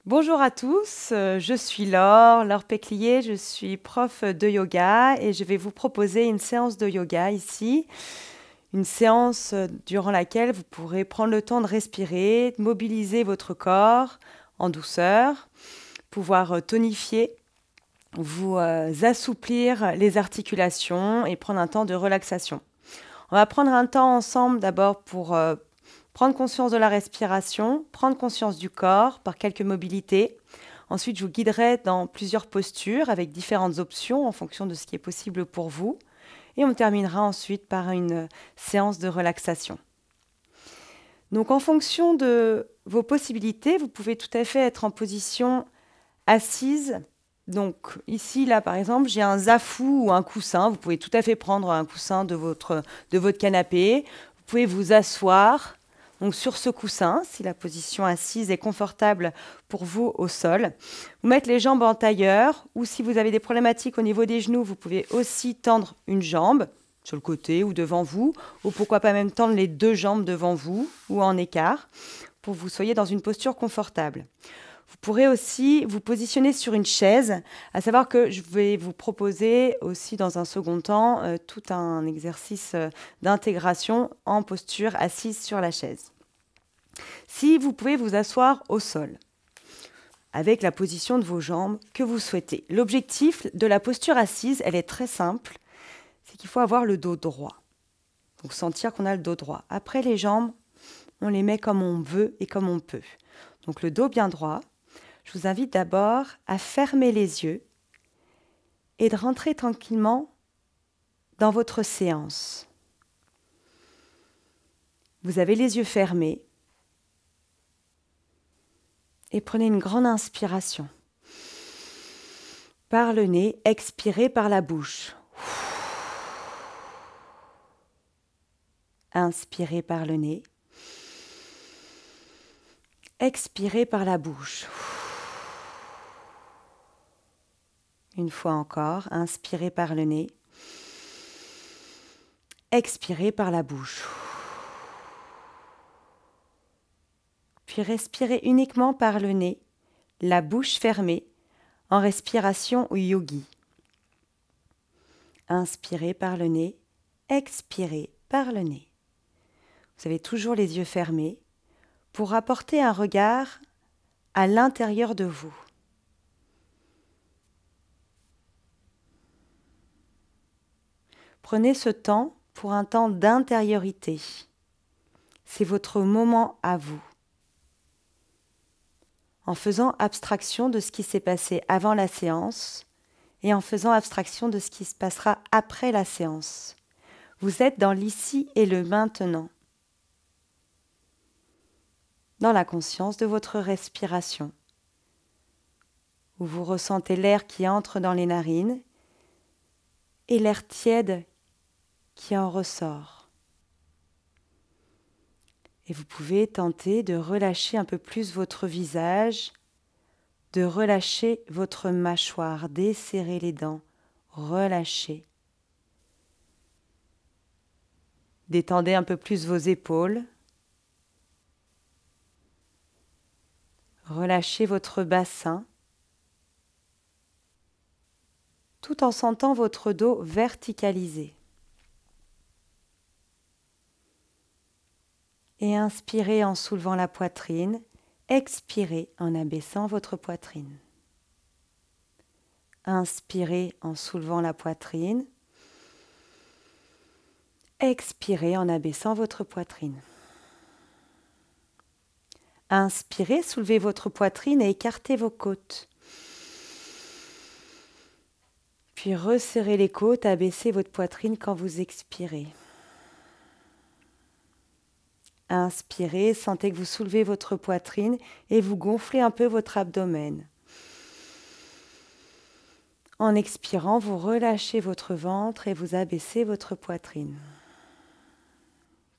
Bonjour à tous, je suis Laure Péclier, je suis prof de yoga et je vais vous proposer une séance de yoga ici. Une séance durant laquelle vous pourrez prendre le temps de respirer, de mobiliser votre corps en douceur, pouvoir tonifier, vous assouplir les articulations et prendre un temps de relaxation. On va prendre un temps ensemble d'abord pour prendre conscience de la respiration, prendre conscience du corps par quelques mobilités. Ensuite, je vous guiderai dans plusieurs postures avec différentes options en fonction de ce qui est possible pour vous. Et on terminera ensuite par une séance de relaxation. Donc en fonction de vos possibilités, vous pouvez tout à fait être en position assise. Donc ici, là par exemple, j'ai un zafou ou un coussin. Vous pouvez tout à fait prendre un coussin de votre canapé. Vous pouvez vous asseoir donc sur ce coussin, si la position assise est confortable pour vous au sol. Vous mettre les jambes en tailleur, ou si vous avez des problématiques au niveau des genoux, vous pouvez aussi tendre une jambe sur le côté ou devant vous, ou pourquoi pas même tendre les deux jambes devant vous ou en écart, pour que vous soyez dans une posture confortable. Vous pourrez aussi vous positionner sur une chaise, à savoir que je vais vous proposer aussi dans un second temps tout un exercice d'intégration en posture assise sur la chaise. Si vous pouvez vous asseoir au sol, avec la position de vos jambes que vous souhaitez. L'objectif de la posture assise, elle est très simple, c'est qu'il faut avoir le dos droit. Donc sentir qu'on a le dos droit. Après les jambes, on les met comme on veut et comme on peut. Donc le dos bien droit. Je vous invite d'abord à fermer les yeux et de rentrer tranquillement dans votre séance. Vous avez les yeux fermés et prenez une grande inspiration. Par le nez, expirez par la bouche. Inspirez par le nez. Expirez par la bouche. Une fois encore, inspirez par le nez. Expirez par la bouche. Puis respirez uniquement par le nez, la bouche fermée, en respiration ou yogi. Inspirez par le nez, expirez par le nez. Vous avez toujours les yeux fermés pour apporter un regard à l'intérieur de vous. Prenez ce temps pour un temps d'intériorité. C'est votre moment à vous. En faisant abstraction de ce qui s'est passé avant la séance et en faisant abstraction de ce qui se passera après la séance. Vous êtes dans l'ici et le maintenant, dans la conscience de votre respiration, où vous ressentez l'air qui entre dans les narines et l'air tiède qui en ressort. Et vous pouvez tenter de relâcher un peu plus votre visage, de relâcher votre mâchoire, desserrer les dents, relâcher. Détendez un peu plus vos épaules. Relâchez votre bassin, tout en sentant votre dos verticalisé. Et inspirez en soulevant la poitrine, expirez en abaissant votre poitrine. Inspirez en soulevant la poitrine, expirez en abaissant votre poitrine. Inspirez, soulevez votre poitrine et écartez vos côtes. Puis resserrez les côtes, abaissez votre poitrine quand vous expirez. Inspirez, sentez que vous soulevez votre poitrine et vous gonflez un peu votre abdomen. En expirant, vous relâchez votre ventre et vous abaissez votre poitrine.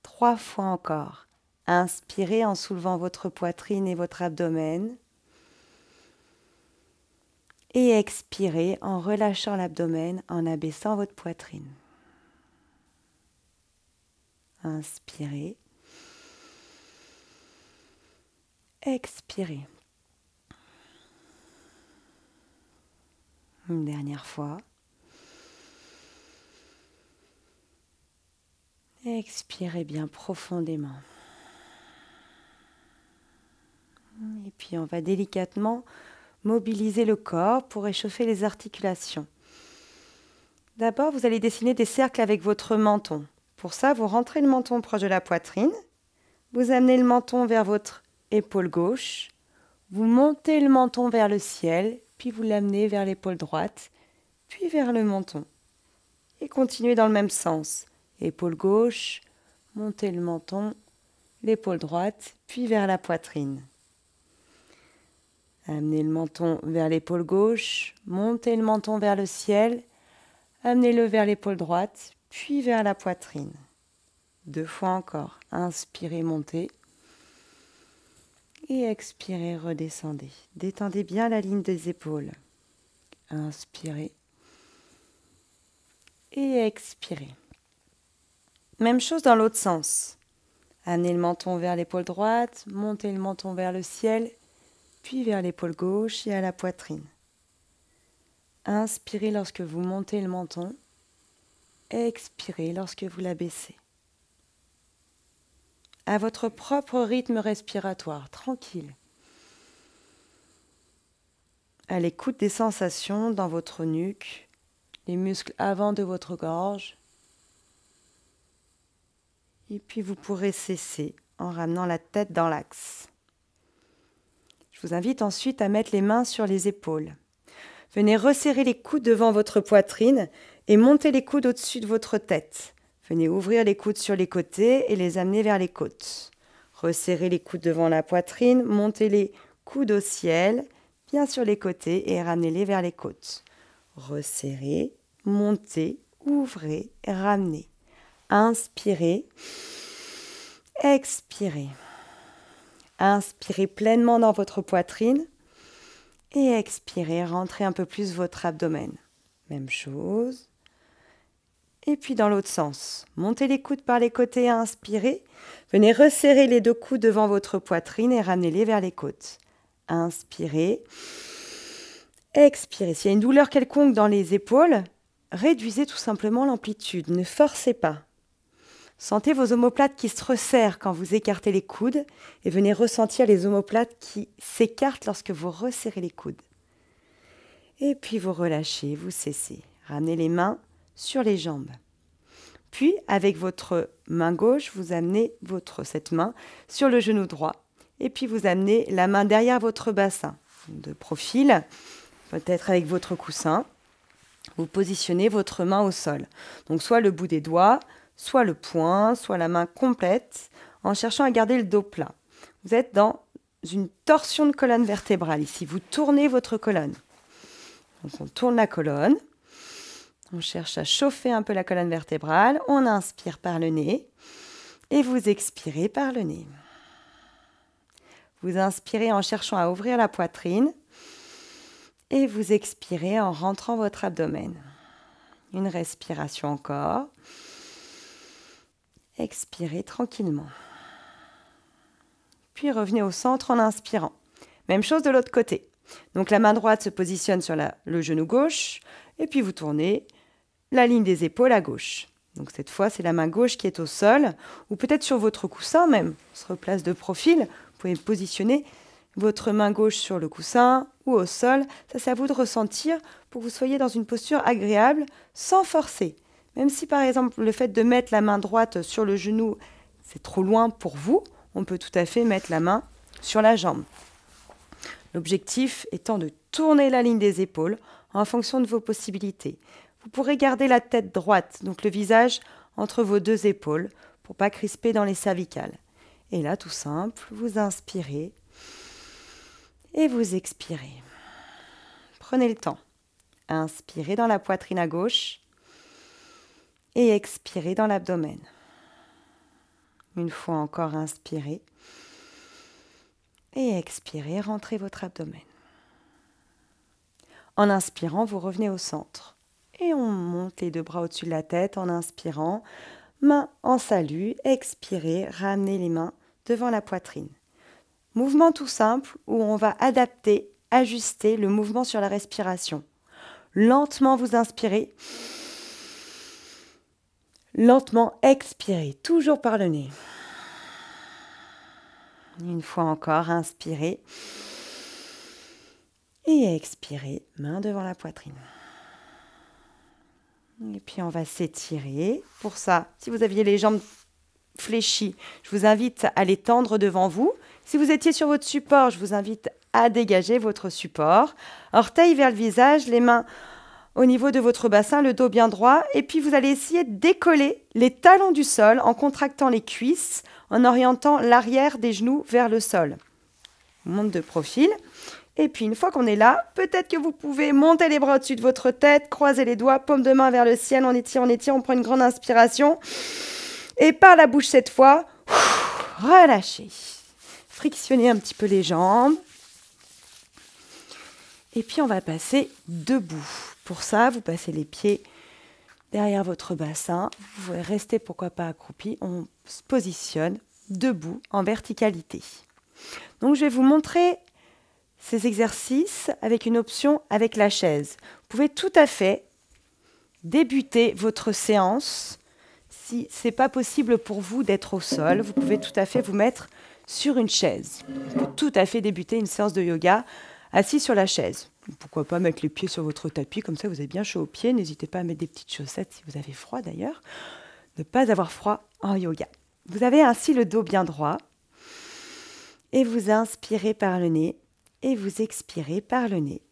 3 fois encore. Inspirez en soulevant votre poitrine et votre abdomen. Et expirez en relâchant l'abdomen, en abaissant votre poitrine. Inspirez. Expirez. Une dernière fois. Expirez bien profondément. Et puis on va délicatement mobiliser le corps pour réchauffer les articulations. D'abord, vous allez dessiner des cercles avec votre menton. Pour ça, vous rentrez le menton proche de la poitrine. Vous amenez le menton vers votre épaule gauche. Vous montez le menton vers le ciel, puis vous l'amenez vers l'épaule droite, puis vers le menton. Et continuez dans le même sens. Épaule gauche, montez le menton, l'épaule droite, puis vers la poitrine. Amenez le menton vers l'épaule gauche, montez le menton vers le ciel, amenez-le vers l'épaule droite, puis vers la poitrine. 2 fois encore. Inspirez, montez. Et expirez, redescendez. Détendez bien la ligne des épaules. Inspirez. Et expirez. Même chose dans l'autre sens. Amenez le menton vers l'épaule droite, montez le menton vers le ciel, puis vers l'épaule gauche et à la poitrine. Inspirez lorsque vous montez le menton. Expirez lorsque vous l'abaissez. À votre propre rythme respiratoire, tranquille. À l'écoute des sensations dans votre nuque, les muscles avant de votre gorge. Et puis vous pourrez cesser en ramenant la tête dans l'axe. Je vous invite ensuite à mettre les mains sur les épaules. Venez resserrer les coudes devant votre poitrine et montez les coudes au-dessus de votre tête. Venez ouvrir les coudes sur les côtés et les amener vers les côtes. Resserrez les coudes devant la poitrine, montez les coudes au ciel, bien sur les côtés et ramenez-les vers les côtes. Resserrez, montez, ouvrez et ramenez. Inspirez, expirez. Inspirez pleinement dans votre poitrine et expirez, rentrez un peu plus votre abdomen. Même chose. Et puis dans l'autre sens, montez les coudes par les côtés, inspirez. Venez resserrer les 2 coudes devant votre poitrine et ramenez-les vers les côtes. Inspirez. Expirez. S'il y a une douleur quelconque dans les épaules, réduisez tout simplement l'amplitude. Ne forcez pas. Sentez vos omoplates qui se resserrent quand vous écartez les coudes et venez ressentir les omoplates qui s'écartent lorsque vous resserrez les coudes. Et puis vous relâchez, vous cessez. Ramenez les mains sur les jambes. Puis, avec votre main gauche, vous amenez cette main sur le genou droit. Et puis, vous amenez la main derrière votre bassin. De profil, peut-être avec votre coussin. Vous positionnez votre main au sol. Donc, soit le bout des doigts, soit le poing, soit la main complète, en cherchant à garder le dos plat. Vous êtes dans une torsion de colonne vertébrale. Ici, vous tournez votre colonne. Donc, on tourne la colonne. On cherche à chauffer un peu la colonne vertébrale. On inspire par le nez et vous expirez par le nez. Vous inspirez en cherchant à ouvrir la poitrine et vous expirez en rentrant votre abdomen. Une respiration encore. Expirez tranquillement. Puis revenez au centre en inspirant. Même chose de l'autre côté. Donc la main droite se positionne sur le genou gauche et puis vous tournez la ligne des épaules à gauche. Donc cette fois, c'est la main gauche qui est au sol, ou peut-être sur votre coussin même. On se replace de profil. Vous pouvez positionner votre main gauche sur le coussin ou au sol. Ça, c'est à vous de ressentir pour que vous soyez dans une posture agréable, sans forcer. Même si, par exemple, le fait de mettre la main droite sur le genou, c'est trop loin pour vous, on peut tout à fait mettre la main sur la jambe. L'objectif étant de tourner la ligne des épaules en fonction de vos possibilités. Vous pourrez garder la tête droite, donc le visage entre vos 2 épaules, pour ne pas crisper dans les cervicales. Et là, tout simple, vous inspirez et vous expirez. Prenez le temps. Inspirez dans la poitrine à gauche et expirez dans l'abdomen. Une fois encore, inspirez et expirez, rentrez votre abdomen. En inspirant, vous revenez au centre. Et on monte les 2 bras au-dessus de la tête en inspirant. Main en salut, expirez, ramenez les mains devant la poitrine. Mouvement tout simple où on va adapter, ajuster le mouvement sur la respiration. Lentement, vous inspirez. Lentement, expirez, toujours par le nez. Une fois encore, inspirez. Et expirez, main devant la poitrine. Et puis on va s'étirer. Pour ça, si vous aviez les jambes fléchies, je vous invite à les tendre devant vous. Si vous étiez sur votre support, je vous invite à dégager votre support. Orteils vers le visage, les mains au niveau de votre bassin, le dos bien droit. Et puis vous allez essayer de décoller les talons du sol en contractant les cuisses, en orientant l'arrière des genoux vers le sol. On monte de profil. Et puis, une fois qu'on est là, peut-être que vous pouvez monter les bras au-dessus de votre tête, croiser les doigts, paume de main vers le ciel, on étire, on prend une grande inspiration. Et par la bouche cette fois, relâchez. Frictionnez un petit peu les jambes. Et puis, on va passer debout. Pour ça, vous passez les pieds derrière votre bassin. Vous pouvez rester, pourquoi pas, accroupi. On se positionne debout en verticalité. Donc, je vais vous montrer ces exercices avec une option avec la chaise. Vous pouvez tout à fait débuter votre séance. Si ce n'est pas possible pour vous d'être au sol, vous pouvez tout à fait vous mettre sur une chaise. Vous pouvez tout à fait débuter une séance de yoga assis sur la chaise. Pourquoi pas mettre les pieds sur votre tapis, comme ça vous avez bien chaud aux pieds. N'hésitez pas à mettre des petites chaussettes si vous avez froid d'ailleurs. Ne pas avoir froid en yoga. Vous avez ainsi le dos bien droit. Et vous inspirez par le nez. Et vous expirez par le nez.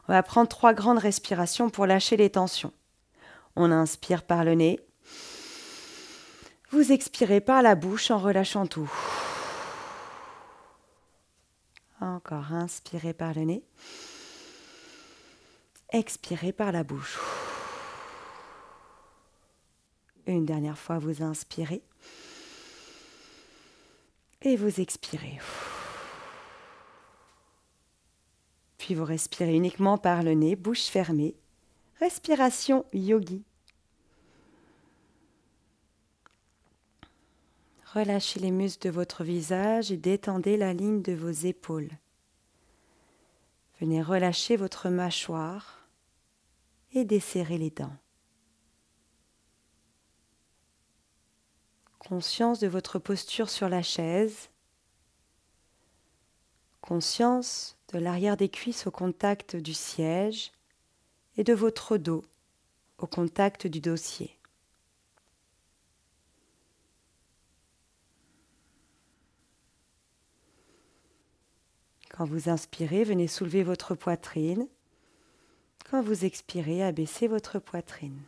On va prendre 3 grandes respirations pour lâcher les tensions. On inspire par le nez. Vous expirez par la bouche en relâchant tout. Encore, inspirez par le nez. Expirez par la bouche. Une dernière fois, vous inspirez. Et vous expirez. Puis vous respirez uniquement par le nez, bouche fermée. Respiration yogi. Relâchez les muscles de votre visage et détendez la ligne de vos épaules. Venez relâcher votre mâchoire et desserrer les dents. Conscience de votre posture sur la chaise. Conscience de l'arrière des cuisses au contact du siège et de votre dos au contact du dossier. Quand vous inspirez, venez soulever votre poitrine. Quand vous expirez, abaissez votre poitrine.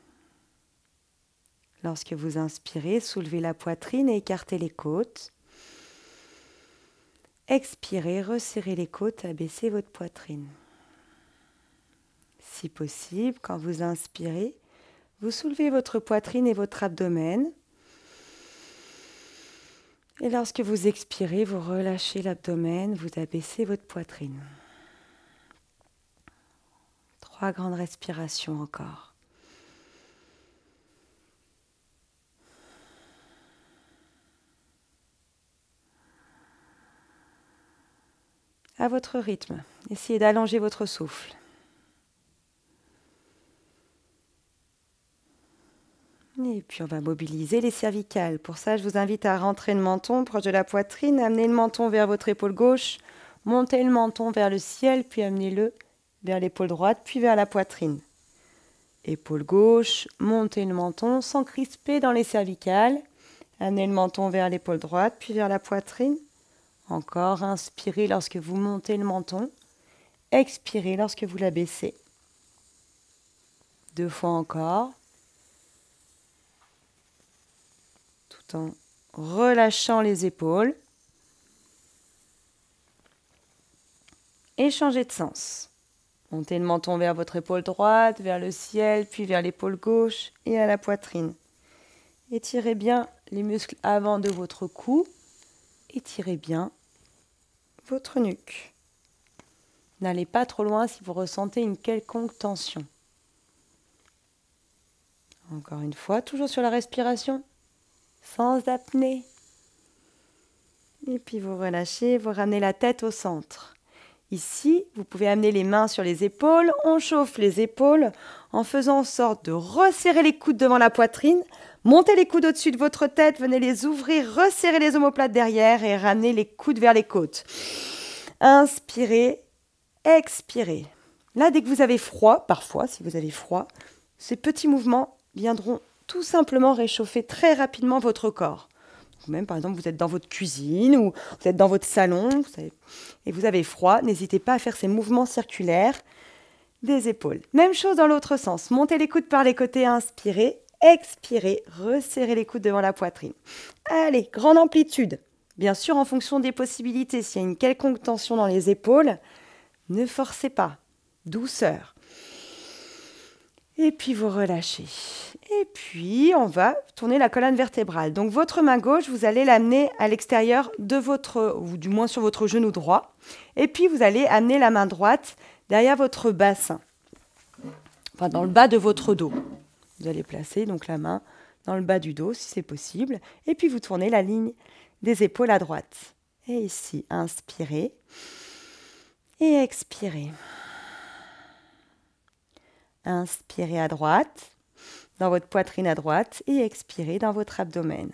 Lorsque vous inspirez, soulevez la poitrine et écartez les côtes. Expirez, resserrez les côtes, abaissez votre poitrine. Si possible, quand vous inspirez, vous soulevez votre poitrine et votre abdomen. Et lorsque vous expirez, vous relâchez l'abdomen, vous abaissez votre poitrine. 3 grandes respirations encore. À votre rythme, essayez d'allonger votre souffle. Et puis on va mobiliser les cervicales. Pour ça, je vous invite à rentrer le menton proche de la poitrine, amener le menton vers votre épaule gauche, monter le menton vers le ciel, puis amenez-le vers l'épaule droite, puis vers la poitrine. Épaule gauche, montez le menton sans crisper dans les cervicales. Amenez le menton vers l'épaule droite, puis vers la poitrine. Encore, inspirez lorsque vous montez le menton. Expirez lorsque vous l'abaissez. 2 fois encore. Tout en relâchant les épaules. Et changez de sens. Montez le menton vers votre épaule droite, vers le ciel, puis vers l'épaule gauche et à la poitrine. Étirez bien les muscles avant de votre cou. Étirez bien votre nuque. N'allez pas trop loin si vous ressentez une quelconque tension. Encore une fois, toujours sur la respiration, sans apnée. Et puis vous relâchez, vous ramenez la tête au centre. Ici, vous pouvez amener les mains sur les épaules. On chauffe les épaules en faisant en sorte de resserrer les coudes devant la poitrine. Montez les coudes au-dessus de votre tête, venez les ouvrir, resserrez les omoplates derrière et ramenez les coudes vers les côtes. Inspirez, expirez. Là, dès que vous avez froid, parfois, si vous avez froid, ces petits mouvements viendront tout simplement réchauffer très rapidement votre corps. Même, par exemple, vous êtes dans votre cuisine ou vous êtes dans votre salon et vous avez froid, n'hésitez pas à faire ces mouvements circulaires des épaules. Même chose dans l'autre sens. Montez les coudes par les côtés, inspirez, expirez, resserrez les coudes devant la poitrine. Allez, grande amplitude. Bien sûr, en fonction des possibilités, s'il y a une quelconque tension dans les épaules, ne forcez pas. Douceur. Et puis vous relâchez. Et puis on va tourner la colonne vertébrale. Donc votre main gauche, vous allez l'amener à l'extérieur de votre, ou du moins sur votre genou droit. Et puis vous allez amener la main droite derrière votre bassin. Enfin dans le bas de votre dos. Vous allez placer donc la main dans le bas du dos si c'est possible. Et puis vous tournez la ligne des épaules à droite. Et ici, inspirez. Et expirez. Inspirez à droite, dans votre poitrine à droite, et expirez dans votre abdomen.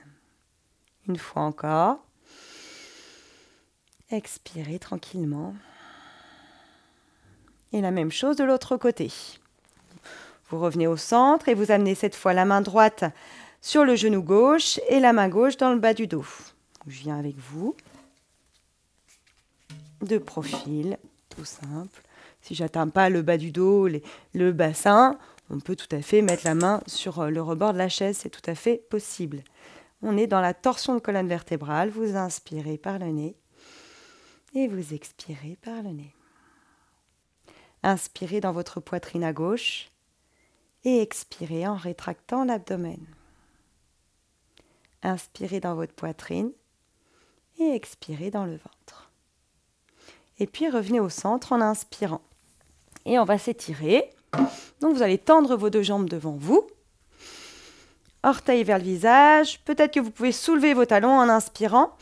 Une fois encore. Expirez tranquillement. Et la même chose de l'autre côté. Vous revenez au centre et vous amenez cette fois la main droite sur le genou gauche et la main gauche dans le bas du dos. Je viens avec vous. De profil, tout simple. Si je n'atteins pas le bas du dos, le bassin, on peut tout à fait mettre la main sur le rebord de la chaise, c'est tout à fait possible. On est dans la torsion de colonne vertébrale, vous inspirez par le nez et vous expirez par le nez. Inspirez dans votre poitrine à gauche et expirez en rétractant l'abdomen. Inspirez dans votre poitrine et expirez dans le ventre. Et puis revenez au centre en inspirant. Et on va s'étirer. Donc vous allez tendre vos deux jambes devant vous. Orteils vers le visage. Peut-être que vous pouvez soulever vos talons en inspirant.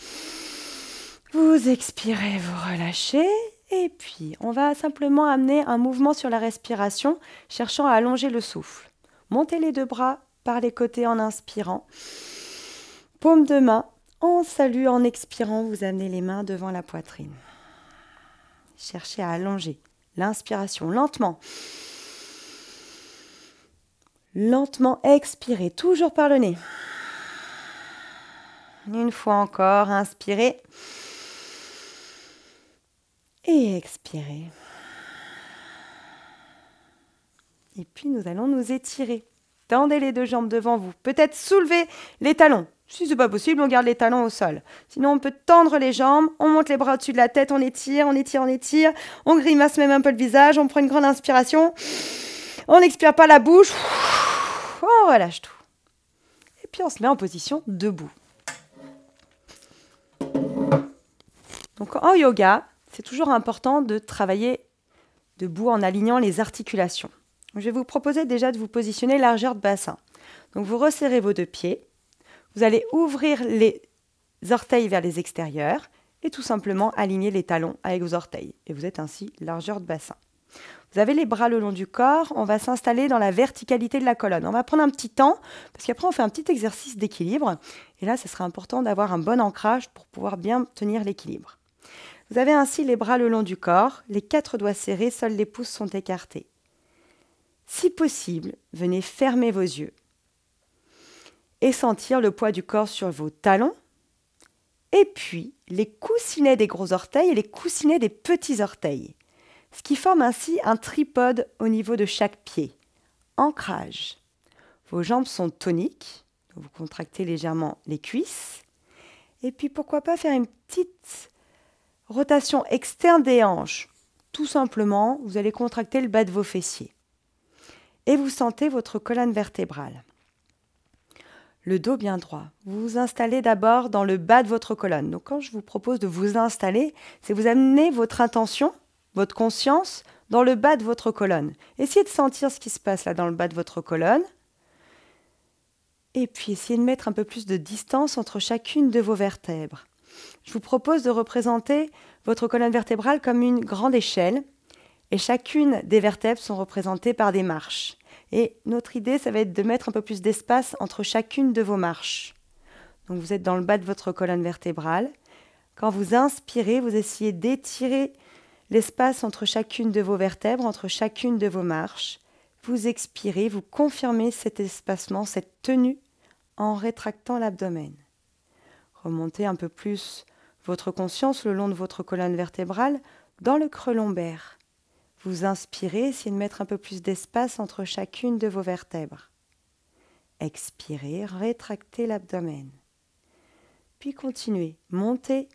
Vous expirez, vous relâchez. Et puis on va simplement amener un mouvement sur la respiration, cherchant à allonger le souffle. Montez les deux bras par les côtés en inspirant. Paume de main. En salut, en expirant, vous amenez les mains devant la poitrine. Cherchez à allonger. L'inspiration, lentement. Lentement, expirez, toujours par le nez. Une fois encore, inspirez. Et expirez. Et puis nous allons nous étirer. Tendez les deux jambes devant vous. Peut-être soulever les talons. Si ce n'est pas possible, on garde les talons au sol. Sinon, on peut tendre les jambes, on monte les bras au-dessus de la tête, on étire, on étire, on étire. On grimace même un peu le visage, on prend une grande inspiration. On n'expire pas la bouche. On relâche tout. Et puis, on se met en position debout. Donc, en yoga, c'est toujours important de travailler debout en alignant les articulations. Je vais vous proposer déjà de vous positionner largeur de bassin. Donc, vous resserrez vos deux pieds. Vous allez ouvrir les orteils vers les extérieurs et tout simplement aligner les talons avec vos orteils. Et vous êtes ainsi largeur de bassin. Vous avez les bras le long du corps. On va s'installer dans la verticalité de la colonne. On va prendre un petit temps parce qu'après on fait un petit exercice d'équilibre. Et là, ce sera important d'avoir un bon ancrage pour pouvoir bien tenir l'équilibre. Vous avez ainsi les bras le long du corps, les 4 doigts serrés, seuls les pouces sont écartés. Si possible, venez fermer vos yeux et sentir le poids du corps sur vos talons, et puis les coussinets des gros orteils et les coussinets des petits orteils, ce qui forme ainsi un tripode au niveau de chaque pied. Ancrage. Vos jambes sont toniques, vous contractez légèrement les cuisses, et puis pourquoi pas faire une petite rotation externe des hanches. Tout simplement, vous allez contracter le bas de vos fessiers. Et vous sentez votre colonne vertébrale. Le dos bien droit. Vous vous installez d'abord dans le bas de votre colonne. Donc quand je vous propose de vous installer, c'est vous amener votre intention, votre conscience dans le bas de votre colonne. Essayez de sentir ce qui se passe là dans le bas de votre colonne. Et puis essayez de mettre un peu plus de distance entre chacune de vos vertèbres. Je vous propose de représenter votre colonne vertébrale comme une grande échelle et chacune des vertèbres sont représentées par des marches. Et notre idée, ça va être de mettre un peu plus d'espace entre chacune de vos marches. Donc vous êtes dans le bas de votre colonne vertébrale. Quand vous inspirez, vous essayez d'étirer l'espace entre chacune de vos vertèbres, entre chacune de vos marches. Vous expirez, vous confirmez cet espacement, cette tenue en rétractant l'abdomen. Remontez un peu plus votre conscience le long de votre colonne vertébrale dans le creux lombaire. Vous inspirez, essayez de mettre un peu plus d'espace entre chacune de vos vertèbres. Expirez, rétractez l'abdomen. Puis continuez, montez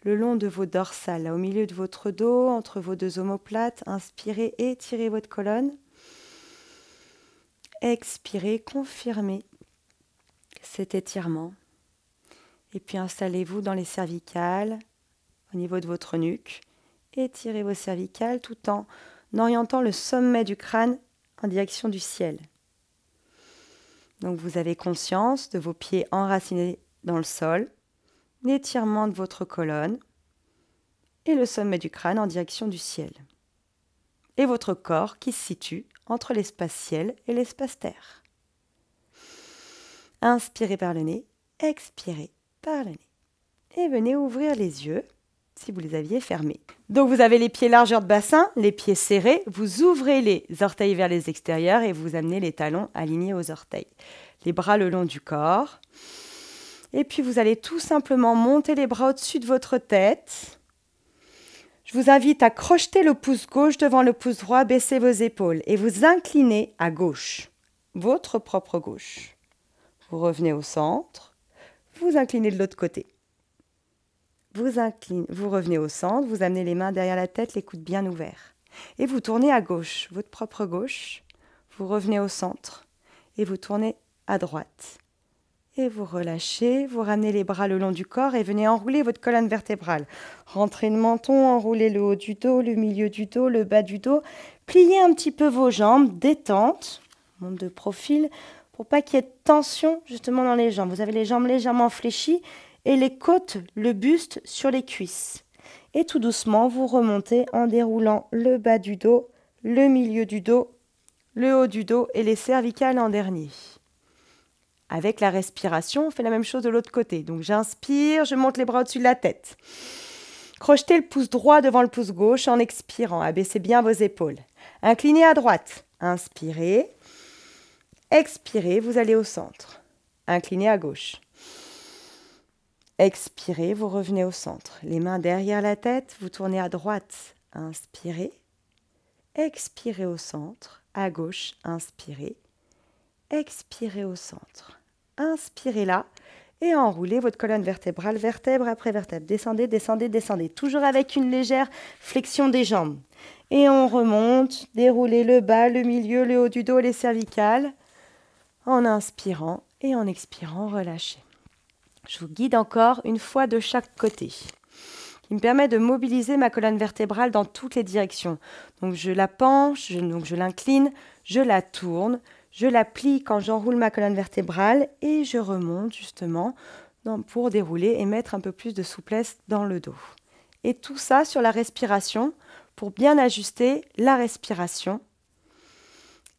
le long de vos dorsales, là, au milieu de votre dos, entre vos deux omoplates. Inspirez, étirez votre colonne. Expirez, confirmez cet étirement. Et puis installez-vous dans les cervicales, au niveau de votre nuque. Étirez vos cervicales tout en orientant le sommet du crâne en direction du ciel. Donc vous avez conscience de vos pieds enracinés dans le sol, l'étirement de votre colonne et le sommet du crâne en direction du ciel. Et votre corps qui se situe entre l'espace ciel et l'espace terre. Inspirez par le nez, expirez par le nez. Et venez ouvrir les yeux si vous les aviez fermés. Donc vous avez les pieds largeur de bassin, les pieds serrés, vous ouvrez les orteils vers les extérieurs et vous amenez les talons alignés aux orteils. Les bras le long du corps. Et puis vous allez tout simplement monter les bras au-dessus de votre tête. Je vous invite à crocheter le pouce gauche devant le pouce droit, baisser vos épaules et vous incliner à gauche, votre propre gauche. Vous revenez au centre, vous inclinez de l'autre côté. Vous revenez au centre, vous amenez les mains derrière la tête, les coudes bien ouverts. Et vous tournez à gauche, votre propre gauche. Vous revenez au centre et vous tournez à droite. Et vous relâchez, vous ramenez les bras le long du corps et venez enrouler votre colonne vertébrale. Rentrez le menton, enroulez le haut du dos, le milieu du dos, le bas du dos. Pliez un petit peu vos jambes, détente, monte de profil, pour pas qu'il y ait de tension justement dans les jambes. Vous avez les jambes légèrement fléchies et les côtes, le buste sur les cuisses. Et tout doucement, vous remontez en déroulant le bas du dos, le milieu du dos, le haut du dos et les cervicales en dernier. Avec la respiration, on fait la même chose de l'autre côté. Donc j'inspire, je monte les bras au-dessus de la tête. Crochetez le pouce droit devant le pouce gauche en expirant. Abaissez bien vos épaules. Inclinez à droite. Inspirez. Expirez, vous allez au centre. Inclinez à gauche. Expirez, vous revenez au centre. Les mains derrière la tête, vous tournez à droite. Inspirez. Expirez au centre. À gauche, inspirez. Expirez au centre. Inspirez là et enroulez votre colonne vertébrale, vertèbre après vertèbre. Descendez, descendez, descendez. Toujours avec une légère flexion des jambes. Et on remonte, déroulez le bas, le milieu, le haut du dos, les cervicales. En inspirant et en expirant, relâchez. Je vous guide encore une fois de chaque côté, qui me permet de mobiliser ma colonne vertébrale dans toutes les directions. Donc je la penche, je l'incline, je la tourne, je la plie quand j'enroule ma colonne vertébrale et je remonte justement pour dérouler et mettre un peu plus de souplesse dans le dos. Et tout ça sur la respiration pour bien ajuster la respiration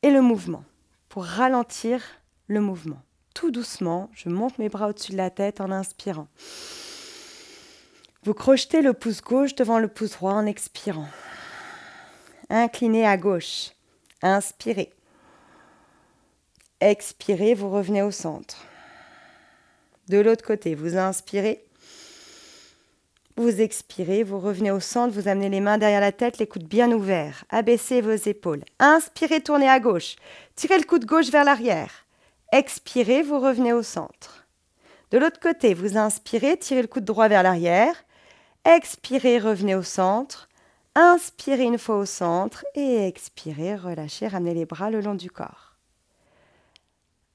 et le mouvement, pour ralentir le mouvement. Tout doucement, je monte mes bras au-dessus de la tête en inspirant. Vous crochetez le pouce gauche devant le pouce droit en expirant. Inclinez à gauche. Inspirez. Expirez, vous revenez au centre. De l'autre côté, vous inspirez. Vous expirez, vous revenez au centre, vous amenez les mains derrière la tête, les coudes bien ouverts. Abaissez vos épaules. Inspirez, tournez à gauche. Tirez le coude gauche vers l'arrière. Expirez, vous revenez au centre. De l'autre côté, vous inspirez, tirez le coude droit vers l'arrière. Expirez, revenez au centre. Inspirez une fois au centre et expirez, relâchez, ramenez les bras le long du corps.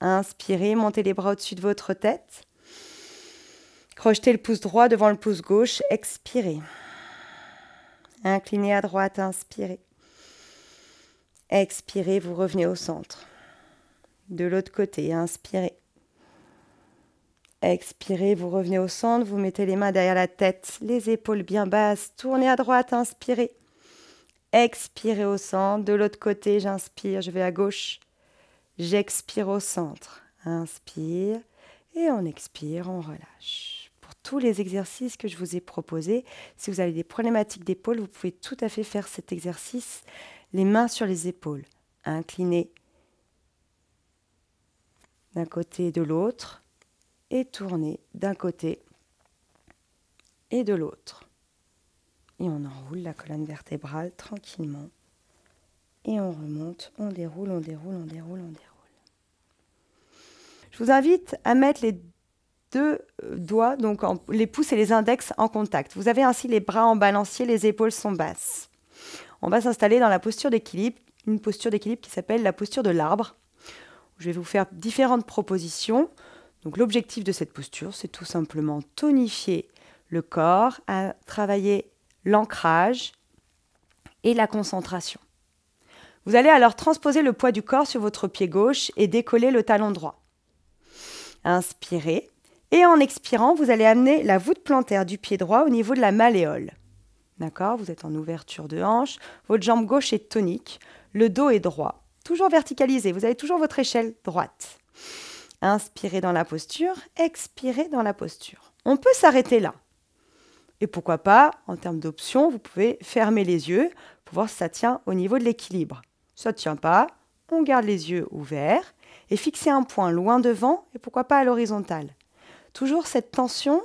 Inspirez, montez les bras au-dessus de votre tête. Crochetez le pouce droit devant le pouce gauche, expirez. Inclinez à droite, inspirez. Expirez, vous revenez au centre. De l'autre côté, inspirez. Expirez, vous revenez au centre, vous mettez les mains derrière la tête, les épaules bien basses, tournez à droite, inspirez. Expirez au centre, de l'autre côté, j'inspire, je vais à gauche. J'expire au centre, inspire et on expire, on relâche. Pour tous les exercices que je vous ai proposés, si vous avez des problématiques d'épaule, vous pouvez tout à fait faire cet exercice, les mains sur les épaules, inclinées d'un côté et de l'autre, et tourner d'un côté et de l'autre. Et on enroule la colonne vertébrale tranquillement. Et on remonte, on déroule, on déroule, on déroule, on déroule. Je vous invite à mettre les deux doigts, donc les pouces et les index en contact. Vous avez ainsi les bras en balancier, les épaules sont basses. On va s'installer dans la posture d'équilibre, une posture d'équilibre qui s'appelle la posture de l'arbre. Je vais vous faire différentes propositions. Donc l'objectif de cette posture, c'est tout simplement tonifier le corps, à travailler l'ancrage et la concentration. Vous allez alors transposer le poids du corps sur votre pied gauche et décoller le talon droit. Inspirez et en expirant, vous allez amener la voûte plantaire du pied droit au niveau de la malléole. D'accord ? Vous êtes en ouverture de hanche, votre jambe gauche est tonique, le dos est droit, toujours verticalisé, vous avez toujours votre échelle droite. Inspirez dans la posture, expirez dans la posture. On peut s'arrêter là. Et pourquoi pas, en termes d'options, vous pouvez fermer les yeux pour voir si ça tient au niveau de l'équilibre. Ça ne tient pas, on garde les yeux ouverts et fixez un point loin devant et pourquoi pas à l'horizontale. Toujours cette tension,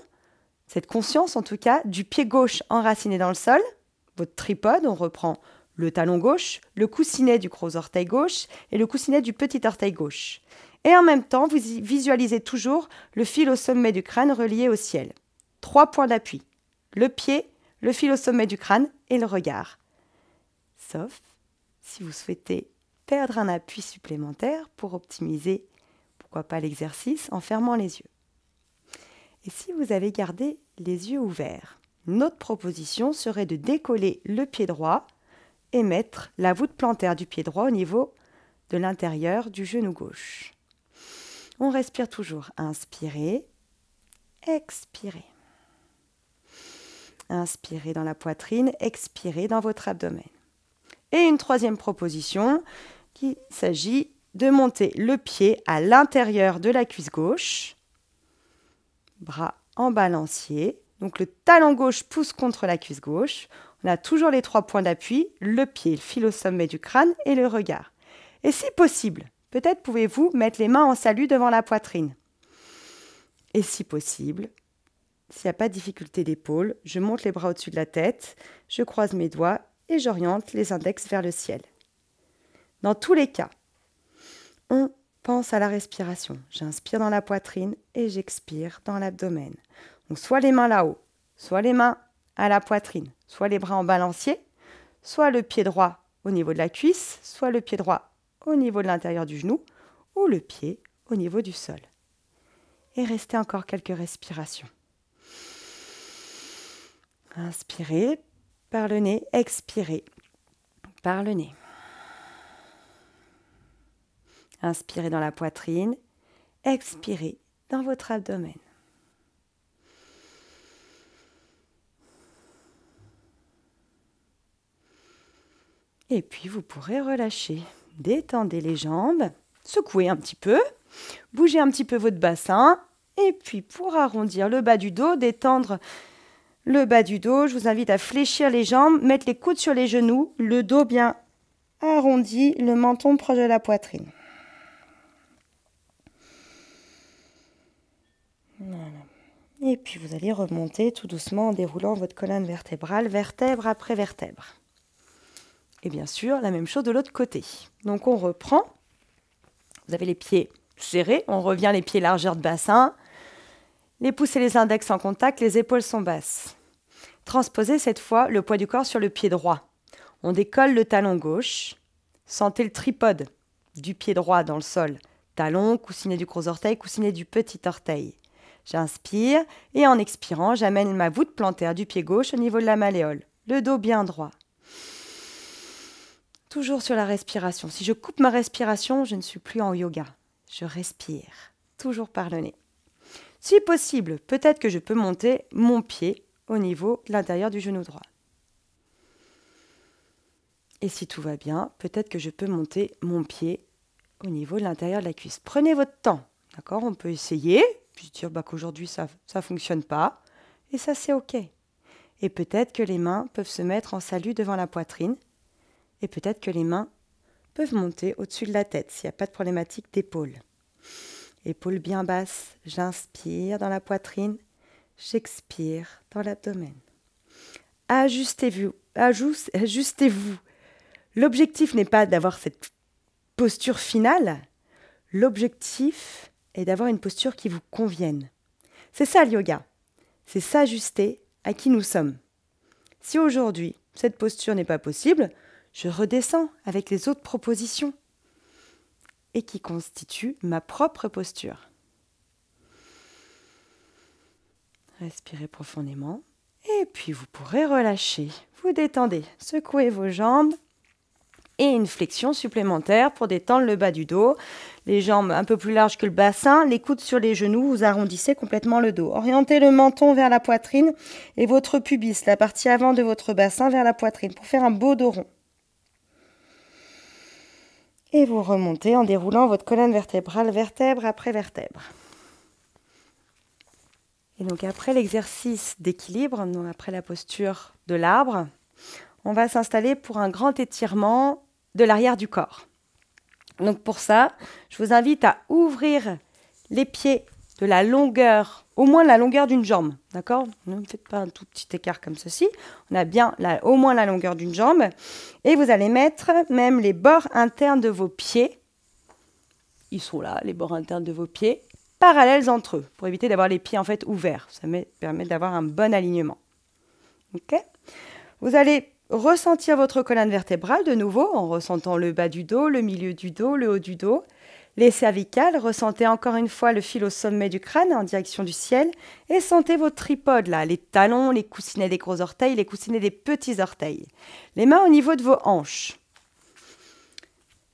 cette conscience en tout cas, du pied gauche enraciné dans le sol, votre tripode, on reprend le talon gauche, le coussinet du gros orteil gauche et le coussinet du petit orteil gauche. Et en même temps, vous visualisez toujours le fil au sommet du crâne relié au ciel. 3 points d'appui. Le pied, le fil au sommet du crâne et le regard. Sauf si vous souhaitez perdre un appui supplémentaire pour optimiser, pourquoi pas l'exercice, en fermant les yeux. Et si vous avez gardé les yeux ouverts, notre proposition serait de décoller le pied droit et mettre la voûte plantaire du pied droit au niveau de l'intérieur du genou gauche. On respire toujours. Inspirez, expirez. Inspirez dans la poitrine, expirez dans votre abdomen. Et une troisième proposition, qu'il s'agit de monter le pied à l'intérieur de la cuisse gauche, bras en balancier. Donc le talon gauche pousse contre la cuisse gauche. On a toujours les 3 points d'appui, le pied, le fil au sommet du crâne et le regard. Et si possible, peut-être pouvez-vous mettre les mains en salut devant la poitrine. Et si possible, s'il n'y a pas de difficulté d'épaule, je monte les bras au-dessus de la tête, je croise mes doigts et j'oriente les index vers le ciel. Dans tous les cas, on pense à la respiration. J'inspire dans la poitrine et j'expire dans l'abdomen. Donc soit les mains là-haut, soit les mains à la poitrine, soit les bras en balancier, soit le pied droit au niveau de la cuisse, soit le pied droit au niveau de l'intérieur du genou ou le pied au niveau du sol. Et restez encore quelques respirations. Inspirez par le nez, expirez par le nez. Inspirez dans la poitrine, expirez dans votre abdomen. Et puis vous pourrez relâcher. Détendez les jambes, secouez un petit peu, bougez un petit peu votre bassin. Et puis pour arrondir le bas du dos, détendre le bas du dos, je vous invite à fléchir les jambes, mettre les coudes sur les genoux, le dos bien arrondi, le menton proche de la poitrine. Voilà. Et puis vous allez remonter tout doucement en déroulant votre colonne vertébrale, vertèbre après vertèbre. Et bien sûr, la même chose de l'autre côté. Donc on reprend. Vous avez les pieds serrés, on revient les pieds largeur de bassin. Les pouces et les index en contact, les épaules sont basses. Transposez cette fois le poids du corps sur le pied droit. On décolle le talon gauche. Sentez le tripode du pied droit dans le sol. Talon, coussinet du gros orteil, coussinet du petit orteil. J'inspire et en expirant, j'amène ma voûte plantaire du pied gauche au niveau de la malléole. Le dos bien droit. Toujours sur la respiration. Si je coupe ma respiration, je ne suis plus en yoga. Je respire, toujours par le nez. Si possible, peut-être que je peux monter mon pied au niveau de l'intérieur du genou droit. Et si tout va bien, peut-être que je peux monter mon pied au niveau de l'intérieur de la cuisse. Prenez votre temps, d'accord? On peut essayer, puis dire qu'aujourd'hui ça ne fonctionne pas, et ça c'est OK. Et peut-être que les mains peuvent se mettre en salut devant la poitrine, et peut-être que les mains peuvent monter au-dessus de la tête s'il n'y a pas de problématique d'épaule. Épaule bien basse, j'inspire dans la poitrine, j'expire dans l'abdomen. Ajustez-vous. L'objectif n'est pas d'avoir cette posture finale, l'objectif est d'avoir une posture qui vous convienne. C'est ça le yoga, c'est s'ajuster à qui nous sommes. Si aujourd'hui, cette posture n'est pas possible, je redescends avec les autres propositions et qui constituent ma propre posture. Respirez profondément et puis vous pourrez relâcher. Vous détendez, secouez vos jambes et une flexion supplémentaire pour détendre le bas du dos. Les jambes un peu plus larges que le bassin, les coudes sur les genoux, vous arrondissez complètement le dos. Orientez le menton vers la poitrine et votre pubis, la partie avant de votre bassin, vers la poitrine pour faire un beau dos rond. Et vous remontez en déroulant votre colonne vertébrale, vertèbre après vertèbre. Et donc après l'exercice d'équilibre, donc après la posture de l'arbre, on va s'installer pour un grand étirement de l'arrière du corps. Donc pour ça, je vous invite à ouvrir les pieds de la longueur, au moins la longueur d'une jambe, d'accord? Ne faites pas un tout petit écart comme ceci. On a bien au moins la longueur d'une jambe. Et vous allez mettre même les bords internes de vos pieds. Ils sont là, les bords internes de vos pieds, parallèles entre eux, pour éviter d'avoir les pieds en fait ouverts. Ça permet d'avoir un bon alignement. Ok? Vous allez ressentir votre colonne vertébrale de nouveau en ressentant le bas du dos, le milieu du dos, le haut du dos. Les cervicales, ressentez encore une fois le fil au sommet du crâne en direction du ciel et sentez vos tripodes là, les talons, les coussinets des gros orteils, les coussinets des petits orteils. Les mains au niveau de vos hanches.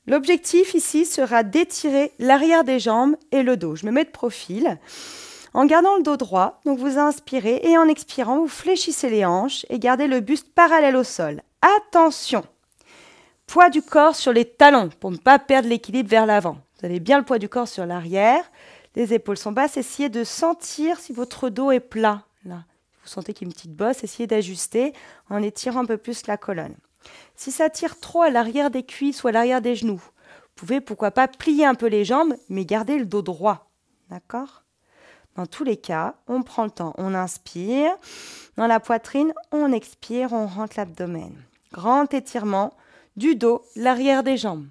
L'objectif ici sera d'étirer l'arrière des jambes et le dos. Je me mets de profil. En gardant le dos droit, donc vous inspirez et en expirant, vous fléchissez les hanches et gardez le buste parallèle au sol. Attention, poids du corps sur les talons pour ne pas perdre l'équilibre vers l'avant. Vous avez bien le poids du corps sur l'arrière, les épaules sont basses. Essayez de sentir si votre dos est plat. Là, vous sentez qu'il y a une petite bosse, essayez d'ajuster en étirant un peu plus la colonne. Si ça tire trop à l'arrière des cuisses ou à l'arrière des genoux, vous pouvez pourquoi pas plier un peu les jambes, mais garder le dos droit. D'accord ? Dans tous les cas, on prend le temps, on inspire, dans la poitrine, on expire, on rentre l'abdomen. Grand étirement du dos, l'arrière des jambes.